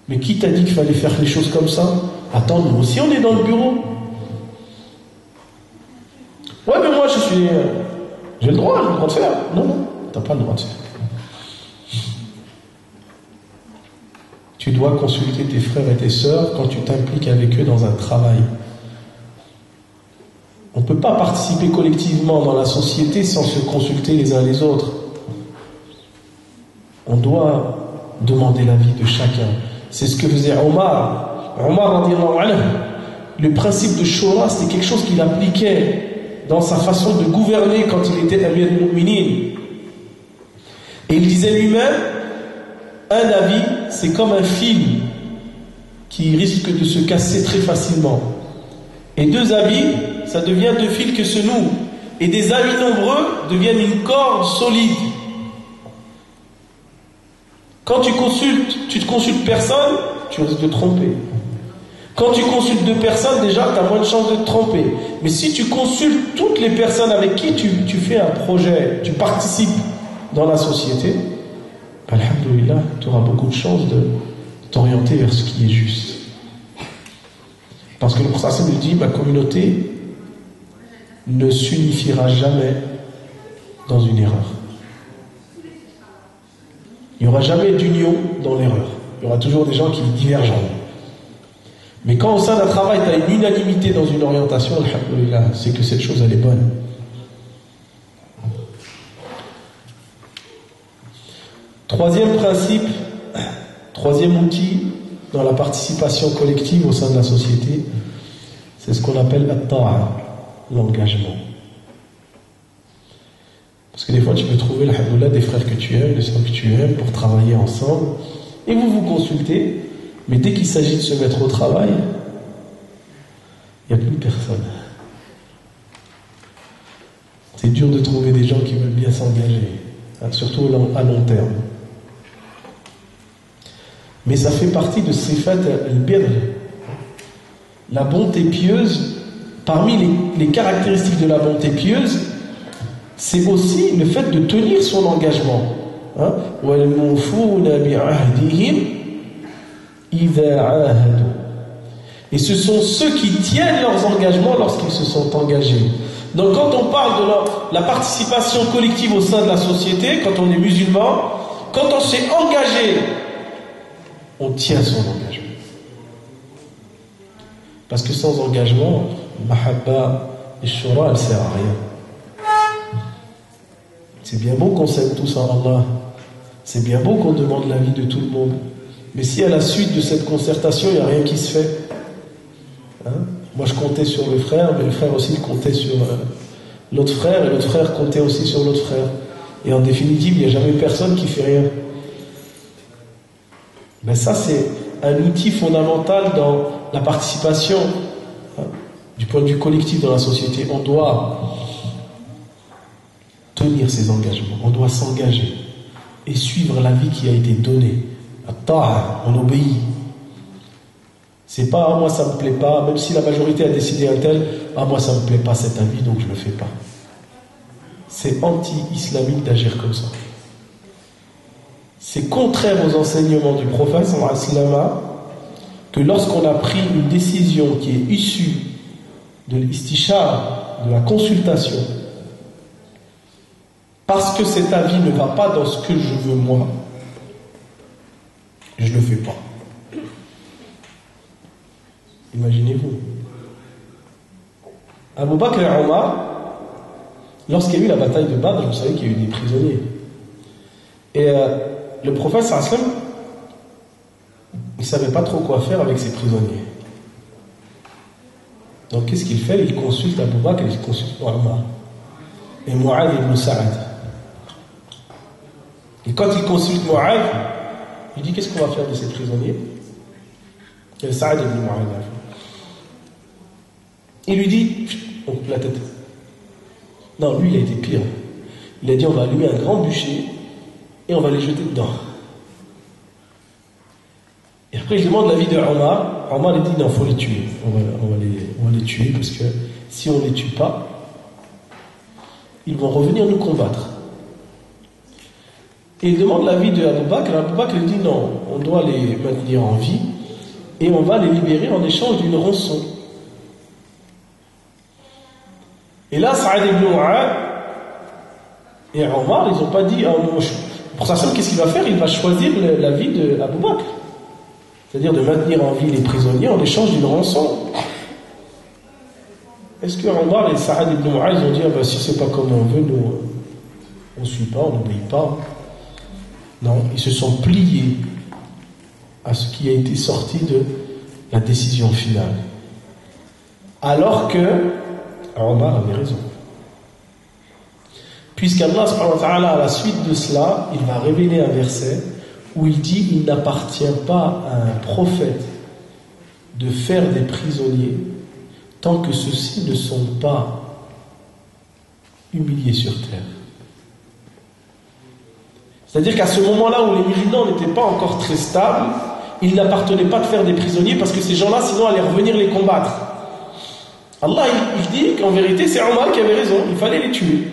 Mais qui t'a dit qu'il fallait faire les choses comme ça? Attends, nous aussi on est dans le bureau. Ouais, mais moi j'ai le droit de faire. Non, t'as pas le droit de faire. Tu dois consulter tes frères et tes sœurs quand tu t'impliques avec eux dans un travail. On ne peut pas participer collectivement dans la société sans se consulter les uns les autres. On doit demander l'avis de chacun. C'est ce que faisait Omar. Omar, radiyallahu anhu, le principe de shura, c'était quelque chose qu'il appliquait dans sa façon de gouverner quand il était Amir al-Mu'minin. Et il disait lui-même, un avis, c'est comme un fil qui risque de se casser très facilement. Et deux avis, ça devient deux fils que se nouent. Et des avis nombreux deviennent une corde solide. Quand tu te consultes personne, tu risques de te tromper. Quand tu consultes deux personnes, déjà, tu as moins de chances de te tromper. Mais si tu consultes toutes les personnes avec qui tu fais un projet, tu participes dans la société, alhamdoulilah, tu auras beaucoup de chances de t'orienter vers ce qui est juste. Parce que le prophète nous dit, ma communauté ne s'unifiera jamais dans une erreur. Il n'y aura jamais d'union dans l'erreur. Il y aura toujours des gens qui divergent. Mais quand au sein d'un travail, tu as une unanimité dans une orientation, alhamdoulilah, c'est que cette chose, elle est bonne. Troisième principe, troisième outil dans la participation collective au sein de la société, c'est ce qu'on appelle at-ta'a, l'engagement. Parce que des fois, tu peux trouver, alhamdoulilah, des frères que tu aimes, des sœurs que tu aimes, pour travailler ensemble, et vous vous consultez, mais dès qu'il s'agit de se mettre au travail, il n'y a plus personne. C'est dur de trouver des gens qui veulent bien s'engager, hein, surtout à long terme. Mais ça fait partie de sifat al-birr, la bonté pieuse. Parmi les caractéristiques de la bonté pieuse, c'est aussi le fait de tenir son engagement. Et ce sont ceux qui tiennent leurs engagements lorsqu'ils se sont engagés. Donc quand on parle de la participation collective au sein de la société, quand on est musulman, quand on s'est engagé, on tient son engagement. Parce que sans engagement, mahabba et shura, elle ne sert à rien. C'est bien beau qu'on s'aime tous en Allah. C'est bien beau qu'on demande l'avis de tout le monde. Mais si à la suite de cette concertation, il n'y a rien qui se fait, hein? Moi je comptais sur le frère, mais le frère aussi comptait sur l'autre frère, et l'autre frère comptait aussi sur l'autre frère. Et en définitive, il n'y a jamais personne qui fait rien. Mais ça, c'est un outil fondamental dans la participation, hein, du point de vue collectif dans la société. On doit tenir ses engagements, on doit s'engager et suivre la vie qui a été donnée. At-ta'a, on obéit. C'est pas, ah, moi ça me plaît pas, même si la majorité a décidé un tel, ah, moi ça me plaît pas cet avis, donc je le fais pas. C'est anti-islamique d'agir comme ça. C'est contraire aux enseignements du prophète sallallahu alayhi wa sallam que lorsqu'on a pris une décision qui est issue de l'istishar, de la consultation, parce que cet avis ne va pas dans ce que je veux moi, je ne le fais pas. Imaginez-vous. Abu Bakr et Omar, lorsqu'il y a eu la bataille de Badr, vous savez qu'il y a eu des prisonniers. Et le prophète sallallahu alayhi wa sallam, il ne savait pas trop quoi faire avec ces prisonniers. Donc qu'est-ce qu'il fait? Il consulte Abu Bakr et il consulte Omar. Et Mu'adh ibn Sa'ad. Et quand il consulte Mu'adh, il dit qu'est-ce qu'on va faire de ces prisonniers? Et Sa'ad ibn Mu'adh. Il lui dit, on coupe la tête. Non, lui il a été pire. Il a dit on va allumer un grand bûcher et on va les jeter dedans. Et après il demande l'avis de Omar. Omar il dit non, il faut les tuer. On va les tuer parce que si on ne les tue pas, ils vont revenir nous combattre. Et il demande l'avis de Abu Bakr. Abu Bakr il dit non, on doit les maintenir en vie et on va les libérer en échange d'une rançon. Et là, Sa'ad ibn Mu'adh et Omar, ils n'ont pas dit, pour ça, qu'est-ce qu'il va faire? Il va choisir l'avis de Abu Bakr. C'est-à-dire de maintenir en vie les prisonniers en échange d'une rançon. Est-ce que Omar et Sa'ad ibn Mu'adh ont dit, ah ben, si c'est pas comme on veut, nous, on ne suit pas, on n'obéit pas? Non, ils se sont pliés à ce qui a été sorti de la décision finale. Alors que Omar avait raison. Puisqu'Allah subhanahu wa ta'ala, à la suite de cela, il va révéler un verset où il dit il n'appartient pas à un prophète de faire des prisonniers tant que ceux-ci ne sont pas humiliés sur terre. C'est-à-dire qu'à ce moment-là où les musulmans n'étaient pas encore très stables, il n'appartenait pas de faire des prisonniers parce que ces gens-là sinon allaient revenir les combattre. Allah il dit qu'en vérité c'est Omar qui avait raison, il fallait les tuer.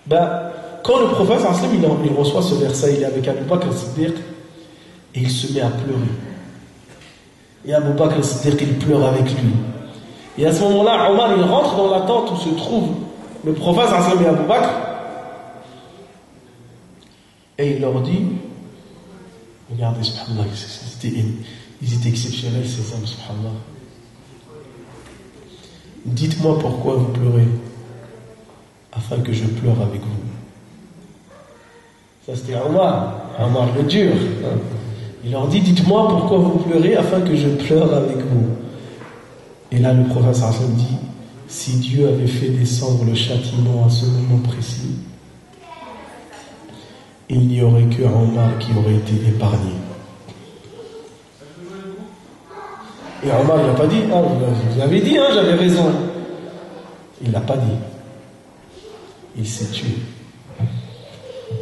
Quand le prophète il reçoit ce verset, il est avec Abu Bakr al-Siddiq et il se met à pleurer. Et Abu Bakr al-Siddiq il pleure avec lui. Et à ce moment-là, Omar il rentre dans la tente où se trouve le prophète et Abu Bakr et il leur dit, regardez, subhanallah, ils étaient exceptionnels ces hommes, subhanallah. Dites-moi pourquoi vous pleurez, afin que je pleure avec vous. Ça c'était Omar le dur. Il leur dit, dites-moi pourquoi vous pleurez, afin que je pleure avec vous. Et là le prophète sallallahu dit, si Dieu avait fait descendre le châtiment à ce moment précis, il n'y aurait que Omar qui aurait été épargné. Et Omar il n'a pas dit, ah, vous avez dit, hein, j'avais raison. Il ne l'a pas dit. Il s'est tué.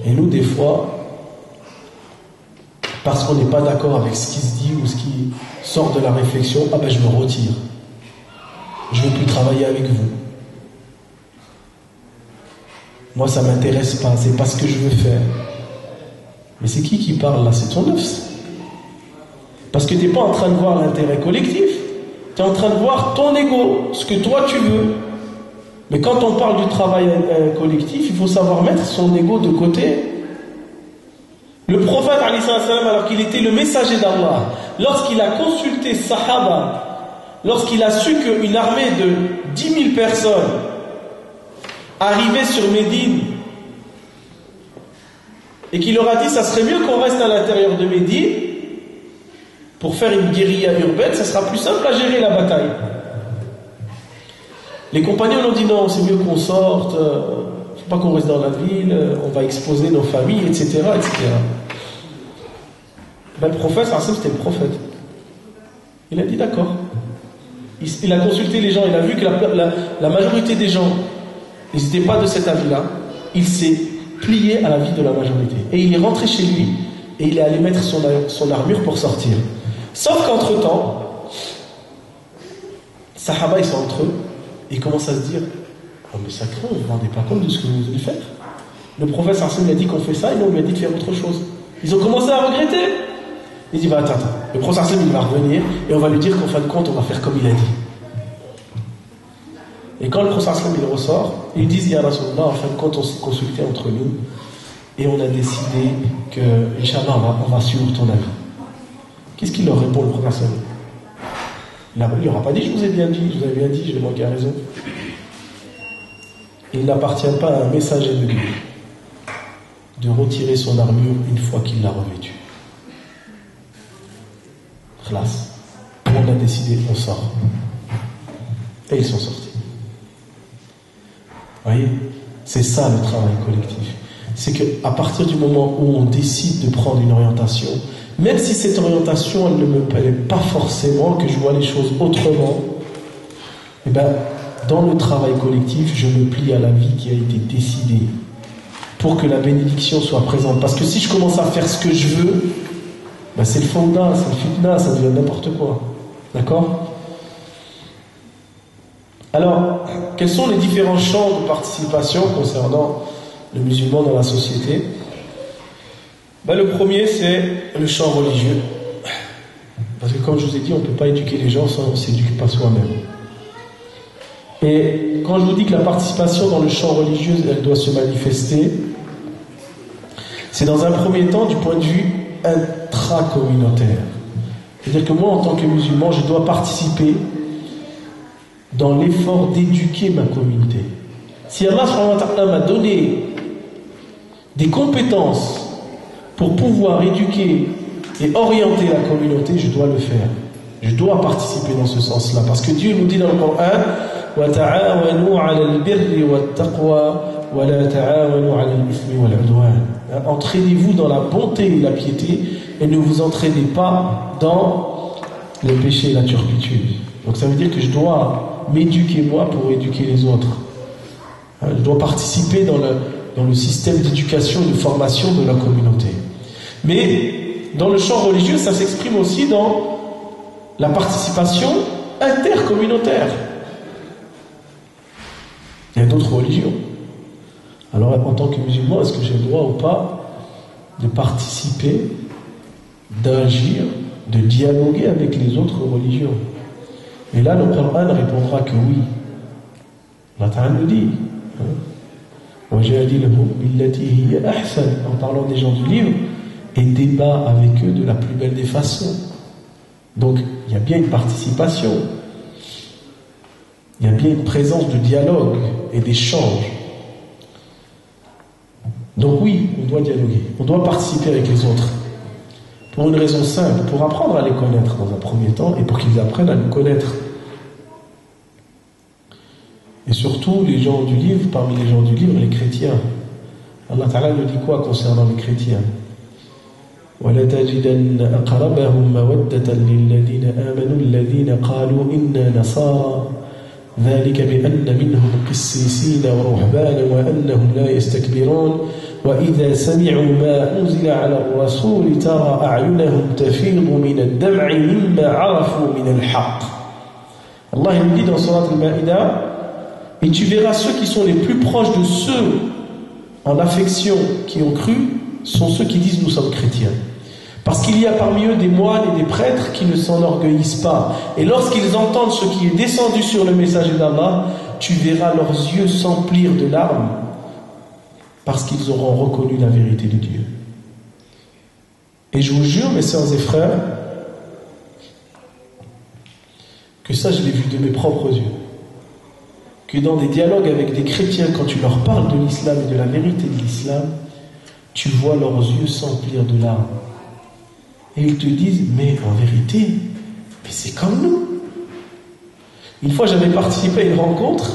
Et nous, des fois, parce qu'on n'est pas d'accord avec ce qui se dit ou ce qui sort de la réflexion, ah ben je me retire. Je ne veux plus travailler avec vous. Moi, ça ne m'intéresse pas, c'est pas ce que je veux faire. Mais c'est qui parle là? C'est ton nafs. Parce que tu n'es pas en train de voir l'intérêt collectif, tu es en train de voir ton ego, ce que toi tu veux. Mais quand on parle du travail collectif, il faut savoir mettre son ego de côté Le prophète, alors qu'il était le messager d'Allah, lorsqu'il a consulté Sahaba, lorsqu'il a su qu'une armée de 10 000 personnes arrivait sur Médine, et qu'il leur a dit, ça serait mieux qu'on reste à l'intérieur de Médine, pour faire une guérilla urbaine, ça sera plus simple à gérer la bataille. Les compagnons ont dit non, c'est mieux qu'on sorte, faut pas qu'on reste dans la ville, on va exposer nos familles, etc. etc. Ben, le prophète, c'était le prophète. Il a dit d'accord. Il a consulté les gens, il a vu que la majorité des gens, ils n'étaient pas de cet avis-là. Il s'est plié à l'avis de la majorité. Et il est rentré chez lui, et il est allé mettre son armure pour sortir. Sauf qu'entre-temps, Sahaba, ils sont entre eux, et ils commencent à se dire, oh mais ça craint, vous ne vous rendez pas compte de ce que vous allez faire. Le prophète lui a dit qu'on fait ça, et nous on lui a dit de faire autre chose. Ils ont commencé à regretter. Il dit, attends. Le prophète il va revenir, et on va lui dire qu'en fin de compte, on va faire comme il a dit. Et quand le prophète il ressort, ils disent, Ya Rasulullah, en fin de compte, on s'est consulté entre nous, et on a décidé que, Inch'Allah, on va suivre ton avis. Qu'est-ce qu'il leur répond, le prophète? Il leur a pas dit, je vous ai bien dit, j'ai manqué à raison. Il n'appartient pas à un messager de Dieu de retirer son armure une fois qu'il l'a revêtue. Khlas. On a décidé, on sort. Et ils sont sortis. Vous voyez, c'est ça le travail collectif. C'est qu'à partir du moment où on décide de prendre une orientation, même si cette orientation elle ne me plaît pas forcément, que je vois les choses autrement, eh ben, dans le travail collectif, je me plie à la vie qui a été décidée pour que la bénédiction soit présente. Parce que si je commence à faire ce que je veux, ben c'est le fawda, c'est le fitna, ça devient n'importe quoi. D'accord ? Alors, quels sont les différents champs de participation concernant le musulman dans la société ? Ben, le premier, c'est le champ religieux. Parce que comme je vous ai dit, on ne peut pas éduquer les gens sans on ne s'éduque pas soi-même. Et quand je vous dis que la participation dans le champ religieux, elle doit se manifester, c'est dans un premier temps du point de vue intracommunautaire. C'est-à-dire que moi, en tant que musulman, je dois participer dans l'effort d'éduquer ma communauté. Si Allah m'a donné des compétences pour pouvoir éduquer et orienter la communauté, je dois le faire. Je dois participer dans ce sens-là. Parce que Dieu nous dit dans le Coran, وَتَعَاوَنُوا عَلَى الْبِرِّ وَالتَّقْوَى وَلَا تَعَاوَنُوا عَلَى الْإِثْمِ وَالْعُدْوَانِ. Entraînez-vous dans la bonté et la piété et ne vous entraînez pas dans le péché et la turpitude. Donc ça veut dire que je dois m'éduquer moi pour éduquer les autres. Je dois participer dans le système d'éducation et de formation de la communauté. Mais dans le champ religieux, ça s'exprime aussi dans la participation intercommunautaire. Il y a d'autres religions. Alors en tant que musulman, est-ce que j'ai le droit ou pas de participer, d'agir, de dialoguer avec les autres religions? Et là, le Coran répondra que oui. Allah Ta'ala nous dit, en parlant des gens du livre, et débat avec eux de la plus belle des façons. Donc, il y a bien une participation. Il y a bien une présence de dialogue et d'échange. Donc oui, on doit dialoguer. On doit participer avec les autres. Pour une raison simple, pour apprendre à les connaître dans un premier temps et pour qu'ils apprennent à nous connaître. Et surtout, les gens du livre, parmi les gens du livre, les chrétiens. Allah Ta'ala nous dit quoi concernant les chrétiens ? وَلَتَجِدَنَّ أَقْرَبَهُمْ مَوَدَّةً لِلَّذِينَ آمَنُوا الَّذِينَ قَالُوا إِنَّا نَصَارَى ذَلِكَ بِأَنَّ مِنْهُمْ قِسِّيسِينَ وَرُهْبَانًا وَأَنَّهُمْ لَا يَسْتَكْبِرُونَ وَإِذَا سَمِعُوا مَا أُنزِلَ عَلَى الرَّسُولِ تَرَى أَعْيُنَهُمْ تَفِيضُ مِنَ الدَّمْعِ مِمَّا عَرَفُوا مِنَ الْحَقِّ. Allah il nous dit dans Surat Al-Ma'idah, et tu verras ceux qui sont les plus proches de ceux en affection qui ont cru sont ceux qui disent nous sommes chrétiens. Parce qu'il y a parmi eux des moines et des prêtres qui ne s'enorgueillissent pas. Et lorsqu'ils entendent ce qui est descendu sur le messager d'Allah, tu verras leurs yeux s'emplir de larmes parce qu'ils auront reconnu la vérité de Dieu. Et je vous jure, mes sœurs et frères, que ça, je l'ai vu de mes propres yeux. Que dans des dialogues avec des chrétiens, quand tu leur parles de l'islam et de la vérité de l'islam, tu vois leurs yeux s'emplir de larmes. Et ils te disent, mais en vérité, mais c'est comme nous. Une fois, j'avais participé à une rencontre.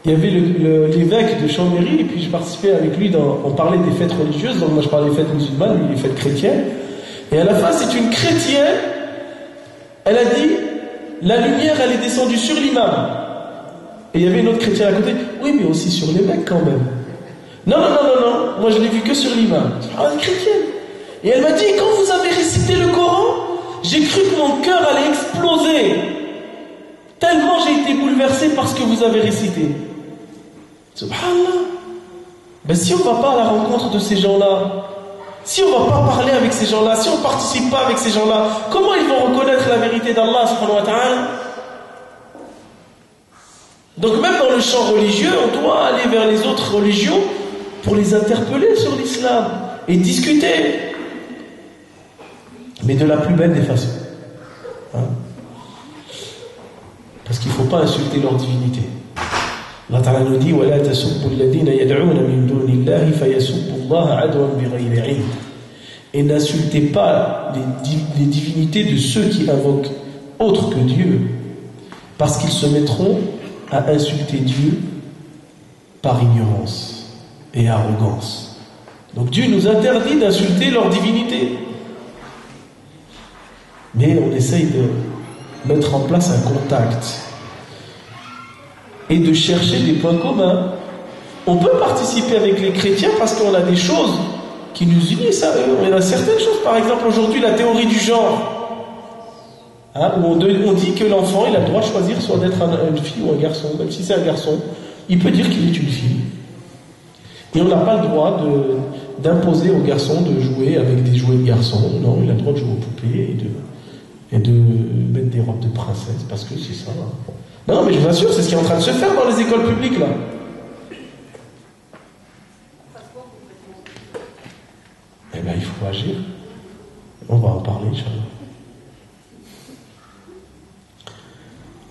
Il y avait l'évêque de Chambéry, et puis je participais avec lui, on parlait des fêtes religieuses, donc moi je parlais des fêtes musulmanes, lui des fêtes chrétiennes. Et à la fin, c'est une chrétienne, elle a dit, la lumière, elle est descendue sur l'imam. Et il y avait une autre chrétienne à côté, oui, mais aussi sur les mecs quand même. Non, moi je l'ai vu que sur l'imam. Ah, une chrétienne. Et elle m'a dit, quand vous avez récité le Coran, j'ai cru que mon cœur allait exploser. Tellement j'ai été bouleversé par ce que vous avez récité. Subhanallah. Ben si on ne va pas à la rencontre de ces gens-là, si on ne va pas parler avec ces gens-là, si on ne participe pas avec ces gens-là, comment ils vont reconnaître la vérité d'Allah subhanahu wa ta'ala? Donc même dans le champ religieux, on doit aller vers les autres religions pour les interpeller sur l'islam et discuter. Mais de la plus belle des façons. Hein? Parce qu'il ne faut pas insulter leur divinité. Allah Ta'ala nous dit وَلَا تَسُبُّوا الَّذِينَ يَدْعُونَ مِن دُونِ اللَّهِ فَيَسُبُّوا اللَّهَ عَدْوًا بِغَيْرِ عِلْمٍ. Et n'insultez pas les divinités de ceux qui invoquent autre que Dieu, parce qu'ils se mettront à insulter Dieu par ignorance et arrogance. Donc Dieu nous interdit d'insulter leur divinité. Mais on essaye de mettre en place un contact et de chercher des points communs. On peut participer avec les chrétiens parce qu'on a des choses qui nous unissent à eux. On a certaines choses, par exemple aujourd'hui la théorie du genre, hein, où on dit que l'enfant il a le droit de choisir soit d'être une fille ou un garçon. Même si c'est un garçon, il peut dire qu'il est une fille. Et on n'a pas le droit d'imposer aux garçons de jouer avec des jouets de garçons. Non, il a le droit de jouer aux poupées et de mettre des robes de princesse, parce que c'est ça. Hein. Non, mais je vous assure, c'est ce qui est en train de se faire dans les écoles publiques, là. Eh bien, il faut agir. On va en parler, Inch'Allah.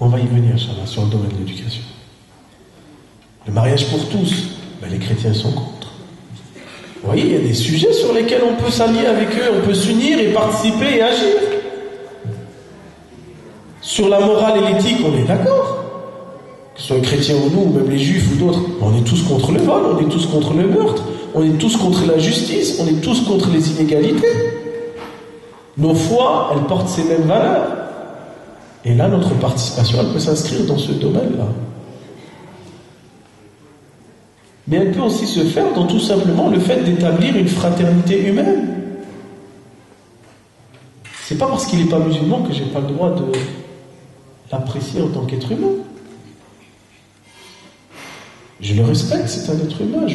On va y venir, Inch'Allah, sur le domaine de l'éducation. Le mariage pour tous, ben, les chrétiens sont contre. Vous voyez, il y a des sujets sur lesquels on peut s'allier avec eux, on peut s'unir et participer et agir. Sur la morale et l'éthique, on est d'accord. Que ce soit les chrétiens ou nous, ou même les juifs ou d'autres, on est tous contre le vol, on est tous contre le meurtre, on est tous contre la justice, on est tous contre les inégalités. Nos foi, elles portent ces mêmes valeurs. Et là, notre participation, elle peut s'inscrire dans ce domaine-là. Mais elle peut aussi se faire dans tout simplement le fait d'établir une fraternité humaine. C'est pas parce qu'il n'est pas musulman que j'ai pas le droit de l'apprécier en tant qu'être humain. Je le respecte, c'est un être humain,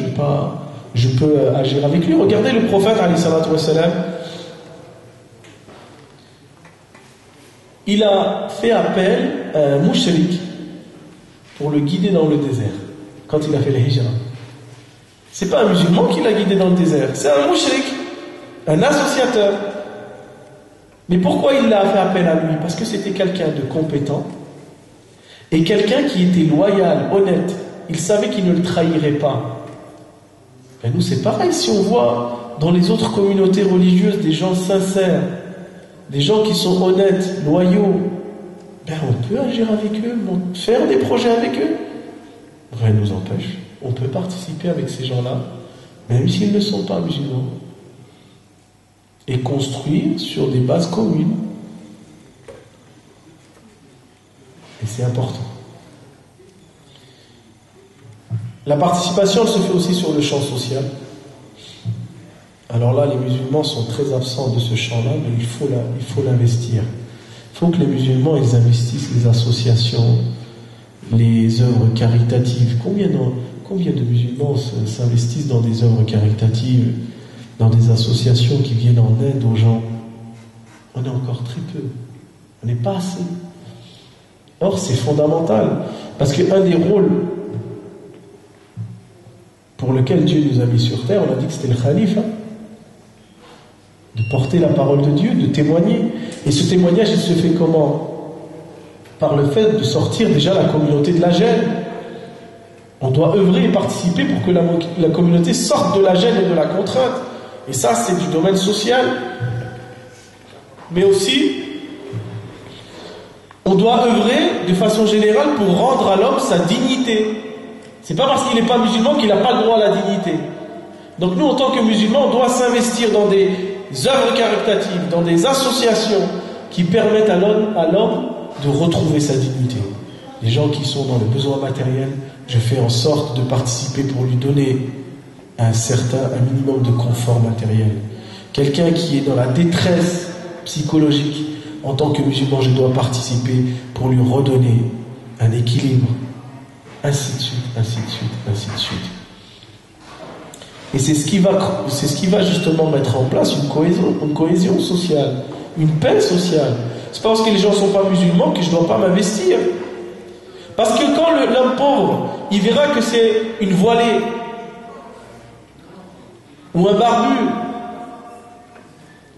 je peux agir avec lui. Regardez le prophète, alayhi salatu wa salam, il a fait appel à un mouchrik pour le guider dans le désert, quand il a fait le hijra. C'est pas un musulman qui l'a guidé dans le désert, c'est un mouchrik, un associateur. Mais pourquoi il a fait appel à lui? Parce que c'était quelqu'un de compétent et quelqu'un qui était loyal, honnête. Il savait qu'il ne le trahirait pas. Et nous, c'est pareil. Si on voit dans les autres communautés religieuses des gens sincères, des gens qui sont honnêtes, loyaux, ben on peut agir avec eux, faire des projets avec eux. Rien ne nous empêche. On peut participer avec ces gens-là, même s'ils ne sont pas musulmans. Et construire sur des bases communes. Et c'est important. La participation, elle se fait aussi sur le champ social. Alors là, les musulmans sont très absents de ce champ-là, mais il faut l'investir. Il faut que les musulmans, ils investissent les associations, les œuvres caritatives. Combien de musulmans s'investissent dans des œuvres caritatives, dans des associations qui viennent en aide aux gens? On est encore très peu. On n'est pas assez. Or, c'est fondamental. Parce qu'un des rôles pour lequel Dieu nous a mis sur terre, on a dit que c'était le khalife. de porter la parole de Dieu, de témoigner. Et ce témoignage, il se fait comment? Par le fait de sortir déjà la communauté de la gêne. On doit œuvrer et participer pour que la communauté sorte de la gêne et de la contrainte. Et ça, c'est du domaine social. Mais aussi, on doit œuvrer de façon générale pour rendre à l'homme sa dignité. C'est pas parce qu'il n'est pas musulman qu'il n'a pas le droit à la dignité. Donc nous, en tant que musulmans, on doit s'investir dans des œuvres caritatives, dans des associations qui permettent à l'homme de retrouver sa dignité. Les gens qui sont dans le besoin matériel, je fais en sorte de participer pour lui donner un minimum de confort matériel. Quelqu'un qui est dans la détresse psychologique, en tant que musulman, je dois participer pour lui redonner un équilibre, ainsi de suite, ainsi de suite, ainsi de suite. Et c'est ce qui va justement mettre en place une cohésion sociale, une paix sociale. C'est pas parce que les gens ne sont pas musulmans que je ne dois pas m'investir. Parce que quand l'homme pauvre, il verra que c'est une voilée ou un barbu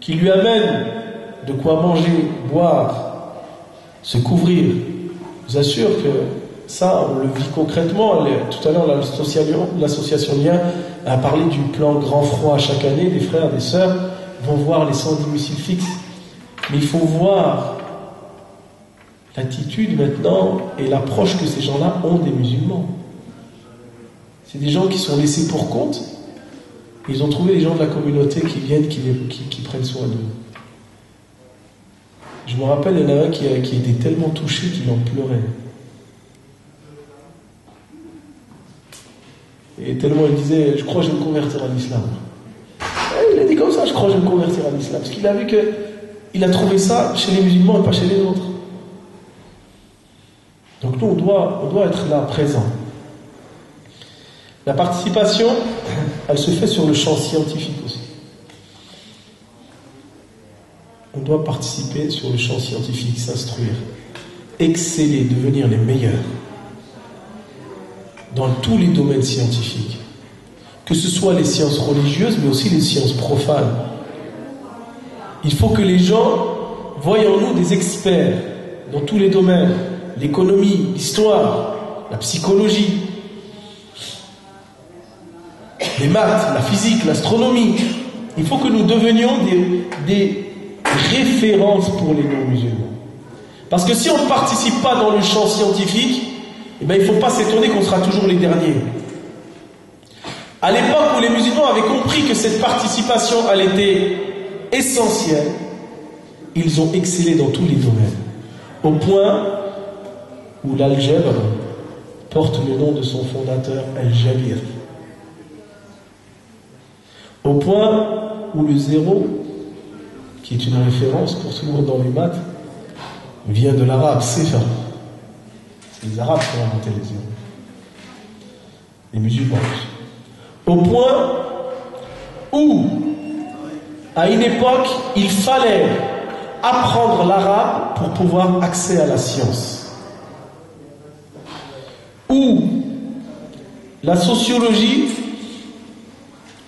qui lui amène de quoi manger, boire, se couvrir, je vous assure que ça, on le vit concrètement. Tout à l'heure, l'association Lien a parlé du plan grand froid. Chaque année, des frères, des sœurs vont voir les 110 missiles fixes. Mais il faut voir l'attitude maintenant et l'approche que ces gens-là ont des musulmans. C'est des gens qui sont laissés pour compte. Ils ont trouvé les gens de la communauté qui viennent, qui prennent soin d'eux. Je me rappelle, il y en a un qui était tellement touché qu'il en pleurait. Et tellement il disait, je crois que je vais me convertir à l'islam. Et il a dit comme ça, je crois que je vais me convertir à l'islam. Parce qu'il a vu qu'il a trouvé ça chez les musulmans et pas chez les autres. Donc nous, on doit être là, présent. La participation, elle se fait sur le champ scientifique aussi. On doit participer sur le champ scientifique, s'instruire, exceller, devenir les meilleurs dans tous les domaines scientifiques, que ce soit les sciences religieuses mais aussi les sciences profanes. Il faut que les gens voient en nous des experts dans tous les domaines, l'économie, l'histoire, la psychologie, les maths, la physique, l'astronomie. Il faut que nous devenions des références pour les non-musulmans. Parce que si on ne participe pas dans le champ scientifique, il ne faut pas s'étonner qu'on sera toujours les derniers. À l'époque où les musulmans avaient compris que cette participation, elle était essentielle, ils ont excellé dans tous les domaines. Au point où l'algèbre porte le nom de son fondateur, Al-Jabir. Au point où le zéro, qui est une référence pour tout le monde dans les maths, vient de l'arabe Sefa. C'est les Arabes qui ont inventé les zéros. Les musulmans. Au point où, à une époque, il fallait apprendre l'arabe pour pouvoir accéder à la science. Où la sociologie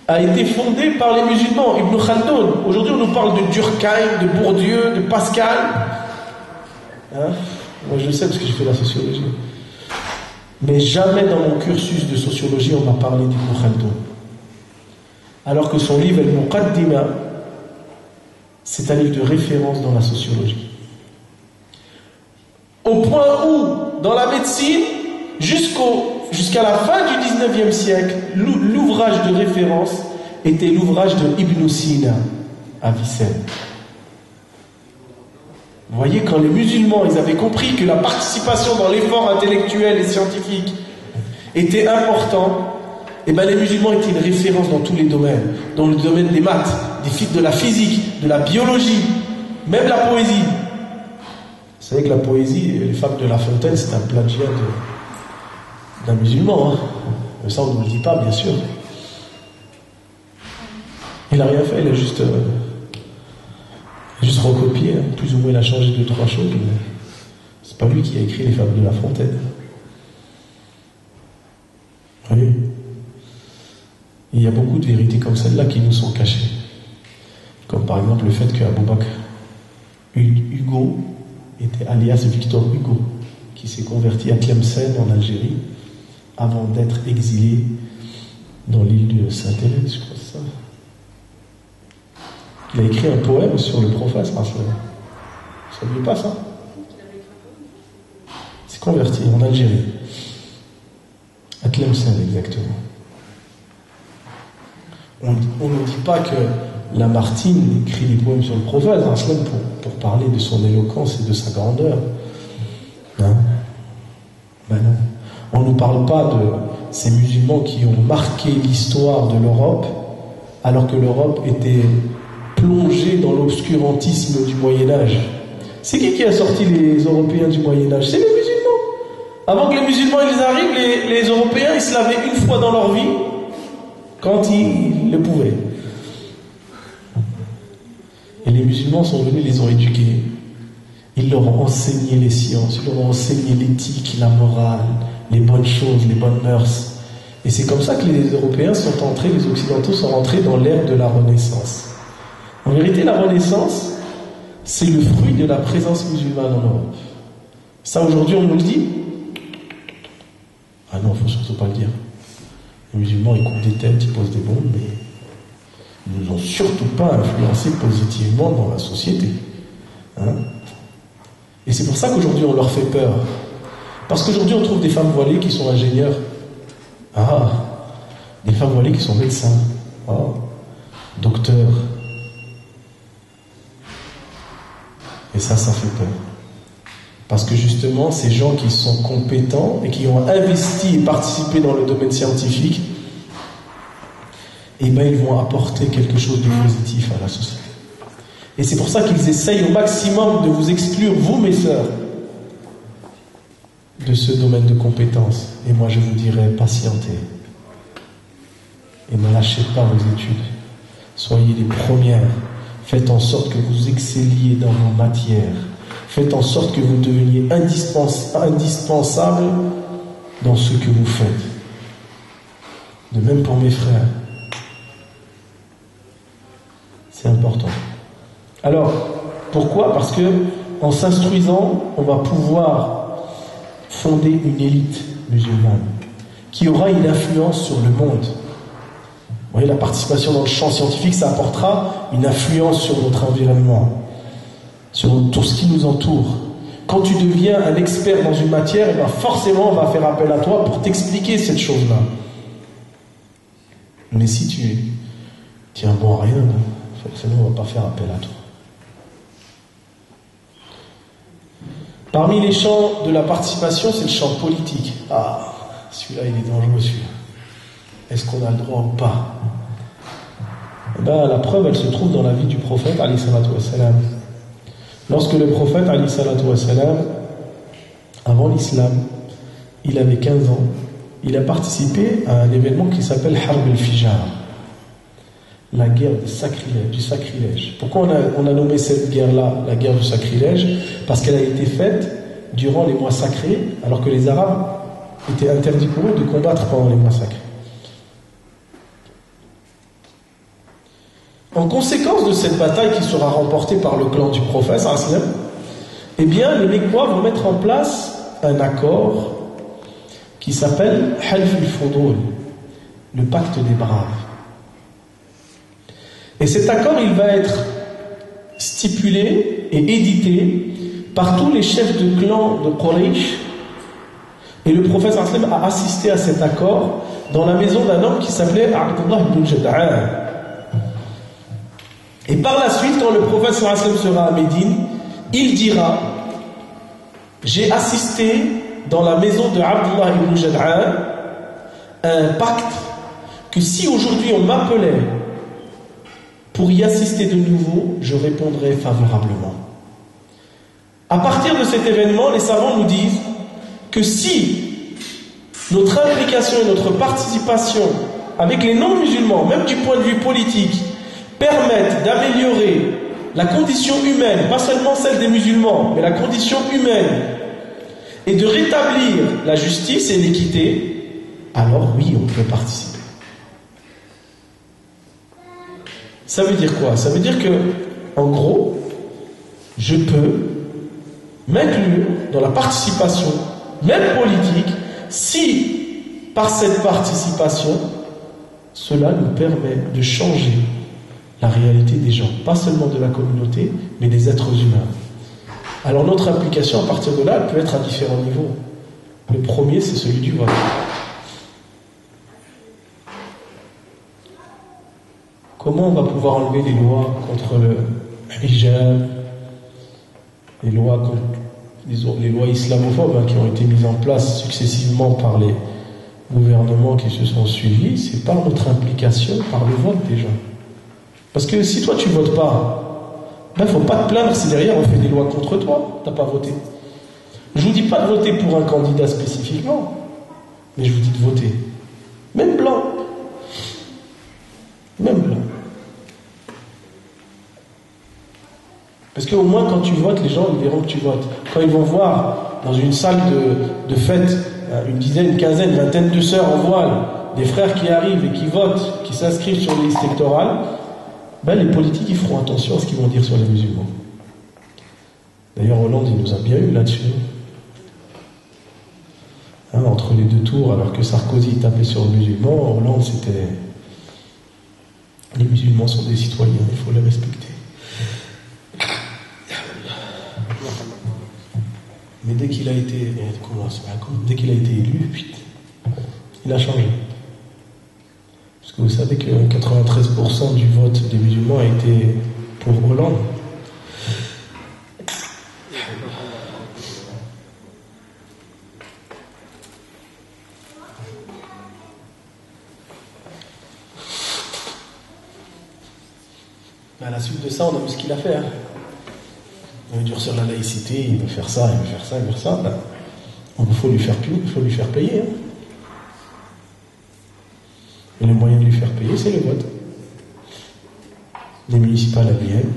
a été fondée par les musulmans. Ibn Khaldoun. Aujourd'hui, on nous parle de Durkheim, de Bourdieu, de Pascal. Moi, je sais parce que j'ai fait la sociologie. Mais jamais dans mon cursus de sociologie, on m'a parlé d'Ibn Khaldoun. Alors que son livre, Al-Muqaddima, c'est un livre de référence dans la sociologie. Au point où, dans la médecine, jusqu'à la fin du 19e siècle, l'ouvrage de référence était l'ouvrage de Ibn Sina, Avicenne. Vous voyez, quand les musulmans, ils avaient compris que la participation dans l'effort intellectuel et scientifique était important, et les musulmans étaient une référence dans tous les domaines. Dans le domaine des maths, de la physique, de la biologie, même la poésie. Vous savez que la poésie, les fables de La Fontaine, c'est un plagiat d'un musulman. Mais ça, on ne le dit pas, bien sûr. Il n'a rien fait, il a juste recopié, plus ou moins il a changé 2-3 choses, mais c'est pas lui qui a écrit les fables de La Fontaine. Vous voyez ? Il y a beaucoup de vérités comme celle-là qui nous sont cachées. Comme par exemple le fait qu'Abou Bakr Hugo était alias Victor Hugo, qui s'est converti à Tlemcen en Algérie avant d'être exilé dans l'île de Saint-Hélène, je crois que c'est ça. Il a écrit un poème sur le prophète. Vous ne saviez pas ça? Il s'est converti en Algérie, à Tlemcen exactement. On ne dit pas que Lamartine écrit des poèmes sur le prophète pour parler de son éloquence et de sa grandeur. Hein? Ben non. On ne nous parle pas de ces musulmans qui ont marqué l'histoire de l'Europe, alors que l'Europe était plongée dans l'obscurantisme du Moyen-Âge. C'est qui a sorti les Européens du Moyen-Âge? C'est les musulmans. Avant que les musulmans ils arrivent, les Européens ils se lavaient une fois dans leur vie, quand ils le pouvaient. Et les musulmans sont venus, les ont éduqués. Ils leur ont enseigné les sciences, ils leur ont enseigné l'éthique, la morale, les bonnes choses, les bonnes mœurs. Et c'est comme ça que les Européens sont entrés, les Occidentaux sont rentrés dans l'ère de la Renaissance. En vérité, la Renaissance, c'est le fruit de la présence musulmane en Europe. Ça, aujourd'hui, on nous le dit? Ah non, il ne faut surtout pas le dire. Les musulmans, ils coupent des têtes, ils posent des bombes, mais ils ne nous ont surtout pas influencé positivement dans la société. Hein? Et c'est pour ça qu'aujourd'hui, on leur fait peur. Parce qu'aujourd'hui, on trouve des femmes voilées qui sont ingénieurs. Ah, des femmes voilées qui sont médecins. Oh, docteurs. Et ça fait peur. Parce que justement, ces gens qui sont compétents et qui ont investi et participé dans le domaine scientifique, eh bien, ils vont apporter quelque chose de positif à la société. Et c'est pour ça qu'ils essayent au maximum de vous exclure, vous, mes sœurs, de ce domaine de compétences. Et moi, je vous dirais, patientez. Et ne lâchez pas vos études. Soyez les premières. Faites en sorte que vous excelliez dans vos matières. Faites en sorte que vous deveniez indispensable dans ce que vous faites. De même pour mes frères. C'est important. Alors, pourquoi? Parce que en s'instruisant, on va pouvoir fonder une élite musulmane qui aura une influence sur le monde. Vous voyez, la participation dans le champ scientifique, ça apportera une influence sur notre environnement, sur tout ce qui nous entoure. Quand tu deviens un expert dans une matière, eh bien forcément on va faire appel à toi pour t'expliquer cette chose-là. Mais si tu es un bon à rien, forcément on ne va pas faire appel à toi. Parmi les champs de la participation, c'est le champ politique. Ah, celui-là il est dangereux, celui-là. Est-ce qu'on a le droit ou pas? Eh bien, la preuve, elle se trouve dans la vie du prophète, alayhi salatu wassalam. Lorsque le prophète, alayhi salatu wassalam, avant l'islam, il avait 15 ans, il a participé à un événement qui s'appelle Harb al-Fijar, la guerre du sacrilège. Pourquoi on a nommé cette guerre-là la guerre du sacrilège? Parce qu'elle a été faite durant les mois sacrés, alors que les Arabes étaient interdits pour eux de combattre pendant les mois sacrés. En conséquence de cette bataille qui sera remportée par le clan du prophète, eh bien, les Mécois vont mettre en place un accord qui s'appelle Half al-Fudul, le pacte des braves. Et cet accord, il va être stipulé et édité par tous les chefs de clan de Quraysh. Et le prophète a assisté à cet accord dans la maison d'un homme qui s'appelait Abdullah ibn Jad'an. Et par la suite, quand le prophète sera à Médine, il dira: j'ai assisté dans la maison de Abdullah ibn Jad'an à un pacte que si aujourd'hui on m'appelait pour y assister de nouveau, je répondrais favorablement. À partir de cet événement, les savants nous disent que si notre implication et notre participation avec les non-musulmans, même du point de vue politique, permettent d'améliorer la condition humaine, pas seulement celle des musulmans, mais la condition humaine, et de rétablir la justice et l'équité, alors oui, on peut participer. Ça veut dire quoi? Ça veut dire que, en gros, je peux m'inclure dans la participation, même politique, si, par cette participation, cela nous permet de changer la réalité des gens, pas seulement de la communauté, mais des êtres humains. Alors notre implication, à partir de là, elle peut être à différents niveaux. Le premier, c'est celui du vote. Comment on va pouvoir enlever les lois contre le hijab, les lois islamophobes qui ont été mises en place successivement par les gouvernements qui se sont suivis? C'est par notre implication, par le vote des gens. Parce que si toi tu votes pas, ben faut pas te plaindre si derrière on fait des lois contre toi, t'as pas voté. Je vous dis pas de voter pour un candidat spécifiquement, mais je vous dis de voter. Même blanc. Même blanc. Parce qu'au moins quand tu votes, les gens ils verront que tu votes. Quand ils vont voir dans une salle de fête, une dizaine, une quinzaine, une vingtaine de sœurs en voile, des frères qui arrivent et qui votent, qui s'inscrivent sur les listes électorales, ben les politiques ils feront attention à ce qu'ils vont dire sur les musulmans. D'ailleurs Hollande il nous a bien eu là-dessus. Entre les deux tours, alors que Sarkozy tapait sur le musulman, Hollande c'était... Les musulmans sont des citoyens, il faut les respecter. Mais dès qu'il a été élu, putain, il a changé. Parce que vous savez que 93% du vote des musulmans a été pour Hollande. À la suite de ça, on a vu ce qu'il a fait. Il veut durcir la laïcité, il veut faire ça, il veut faire ça, il veut faire ça. Ben, il faut lui faire payer. Et le moyen de lui faire payer, c'est le vote. Les municipales à Vienne,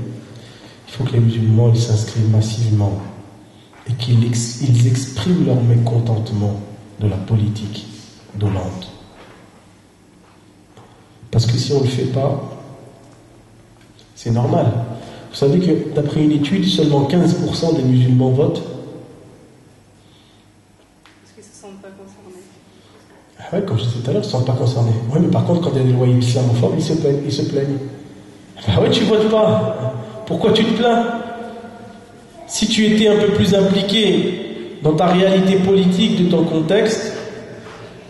il faut que les musulmans ils s'inscrivent massivement et qu'ils expriment leur mécontentement de la politique d'Hollande. Parce que si on ne le fait pas, c'est normal. Vous savez que d'après une étude, seulement 15% des musulmans votent. Parce qu'ils ne se sentent pas concernés. Ah ouais, comme je disais tout à l'heure, ils ne se sentent pas concernés. Oui, mais par contre, quand il y a des lois islamophobes, ils se plaignent. Ah ouais, tu votes pas. Pourquoi tu te plains? Si tu étais un peu plus impliqué dans ta réalité politique, de ton contexte,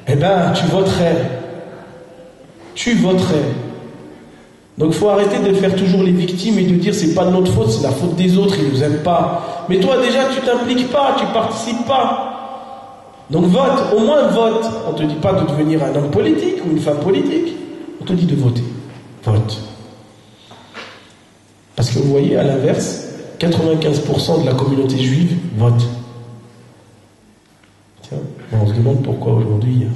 eh ben, tu voterais. Tu voterais. Donc il faut arrêter de faire toujours les victimes et de dire c'est pas de notre faute, c'est la faute des autres, ils nous aiment pas. Mais toi déjà tu t'impliques pas, tu participes pas. Donc vote, au moins vote. On te dit pas de devenir un homme politique ou une femme politique. On te dit de voter. Vote. Parce que vous voyez, à l'inverse, 95% de la communauté juive vote. Tiens, on se demande pourquoi aujourd'hui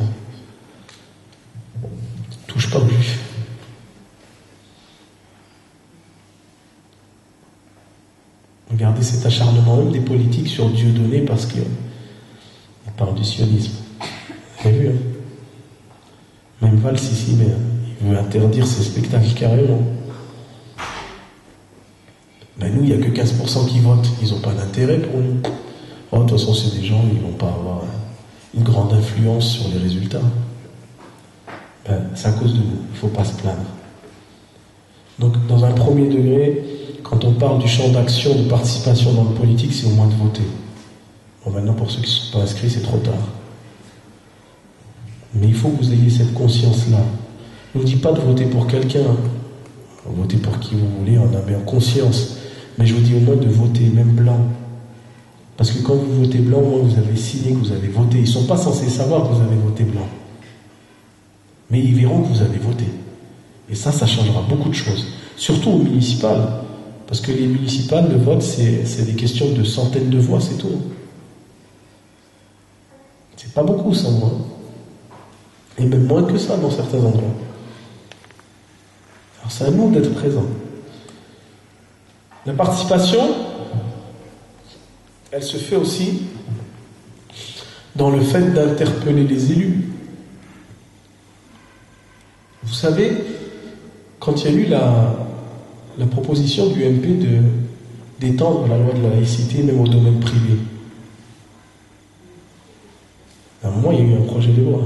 touche pas aux juifs. Regardez cet acharnement même des politiques sur Dieu donné parce qu'ils parlent du sionisme. Vous avez vu, Même Valls ici, mais il veut interdire ces spectacles carrément. Ben nous, il n'y a que 15% qui votent. Ils n'ont pas d'intérêt pour nous. Oh, de toute façon, c'est des gens, ils ne vont pas avoir une grande influence sur les résultats. Ben, c'est à cause de nous. Il ne faut pas se plaindre. Donc, dans un premier degré, quand on parle du champ d'action, de participation dans le politique, c'est au moins de voter. Bon, maintenant, pour ceux qui ne sont pas inscrits, c'est trop tard. Mais il faut que vous ayez cette conscience-là. Je ne vous dis pas de voter pour quelqu'un. Votez pour qui vous voulez, on a bien conscience. Mais je vous dis au moins de voter, même blanc. Parce que quand vous votez blanc, au moins vous avez signé que vous avez voté. Ils ne sont pas censés savoir que vous avez voté blanc. Mais ils verront que vous avez voté. Et ça changera beaucoup de choses. Surtout aux municipales. Parce que les municipales, le vote, c'est des questions de centaines de voix, c'est tout. C'est pas beaucoup, ça, moi. Et même moins que ça dans certains endroits. Alors c'est à nous d'être présents. La participation, elle se fait aussi dans le fait d'interpeller les élus. Vous savez, quand il y a eu la proposition du MP d'étendre la loi de la laïcité même au domaine privé. À un moment, il y a eu un projet de loi,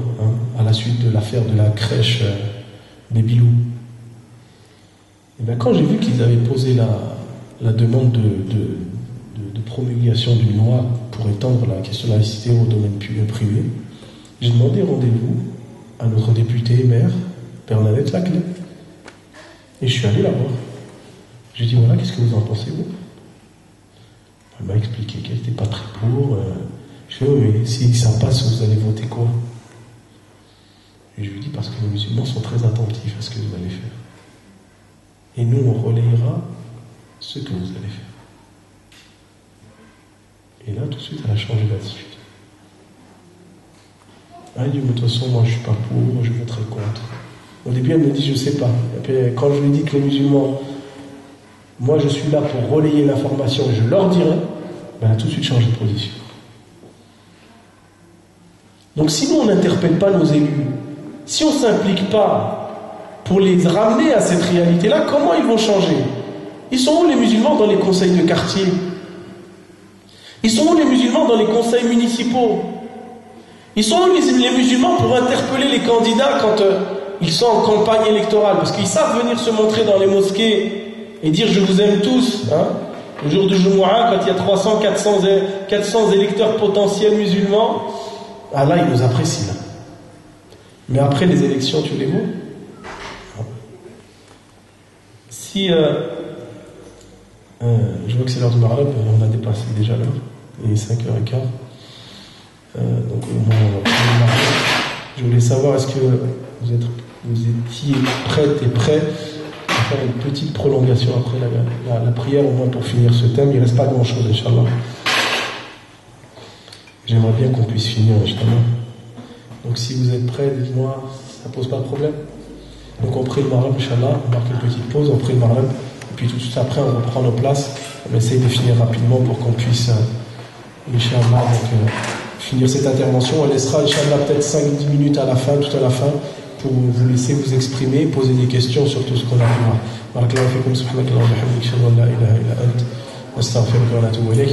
à la suite de l'affaire de la crèche Baby-Lou. Et bien, quand j'ai vu qu'ils avaient posé la demande de promulgation d'une loi pour étendre la question de la laïcité au domaine privé, j'ai demandé rendez-vous à notre députée maire, Bernadette Laclais. Et je suis allé la voir. J'ai dit, voilà, qu'est-ce que vous en pensez, vous? Elle m'a expliqué qu'elle n'était pas très pour. Je lui ai dit, oui, mais si ça passe, vous allez voter quoi? Et je lui ai dit, parce que les musulmans sont très attentifs à ce que vous allez faire. Et nous, on relayera ce que vous allez faire. Et là, tout de suite, elle a changé d'attitude. Elle dit, mais de toute façon, moi, je ne suis pas pour, je voterai contre. Au début, elle me dit, je ne sais pas. Et puis, quand je lui ai dit que les musulmans, moi, je suis là pour relayer l'information, je leur dirai, ben, elle a tout de suite changé de position. Donc, si nous, on n'interpelle pas nos élus, si on ne s'implique pas pour les ramener à cette réalité-là, comment ils vont changer? Ils sont où les musulmans dans les conseils de quartier? Ils sont où les musulmans dans les conseils municipaux? Ils sont où les musulmans pour interpeller les candidats quand ils sont en campagne électorale? Parce qu'ils savent venir se montrer dans les mosquées et dire je vous aime tous. Le jour du Jumu'ah, quand il y a 300, 400 électeurs potentiels musulmans, ah là, ils nous apprécient là. Mais après les élections, tu les vois? Si je vois que c'est l'heure du Maghreb, on a dépassé déjà l'heure, il est 5h15. Donc au moins on va prendre le Maghreb. Je voulais savoir, est-ce que vous étiez prêtes et prêts à faire une petite prolongation après la prière, au moins pour finir ce thème. Il ne reste pas grand-chose, Inch'Allah. J'aimerais bien qu'on puisse finir, Inch'Allah. Donc si vous êtes prêts, dites-moi, ça ne pose pas de problème. Donc on prie le Maghreb, Inch'Allah, on marque une petite pause, on prie le Maghreb, et puis tout de suite après on reprend nos places. On essaye de finir rapidement pour qu'on puisse, Inch'Allah, finir cette intervention. On laissera, Inch'Allah, peut-être 5-10 minutes à la fin, tout à la fin, pour vous laisser vous exprimer, poser des questions sur tout ce qu'on a pu voir. Barakallahu fikum, subhanakallahu wa bihamdik, ashhadu an la ilaha illa ant, astaghfiruka wa atubu ilayk.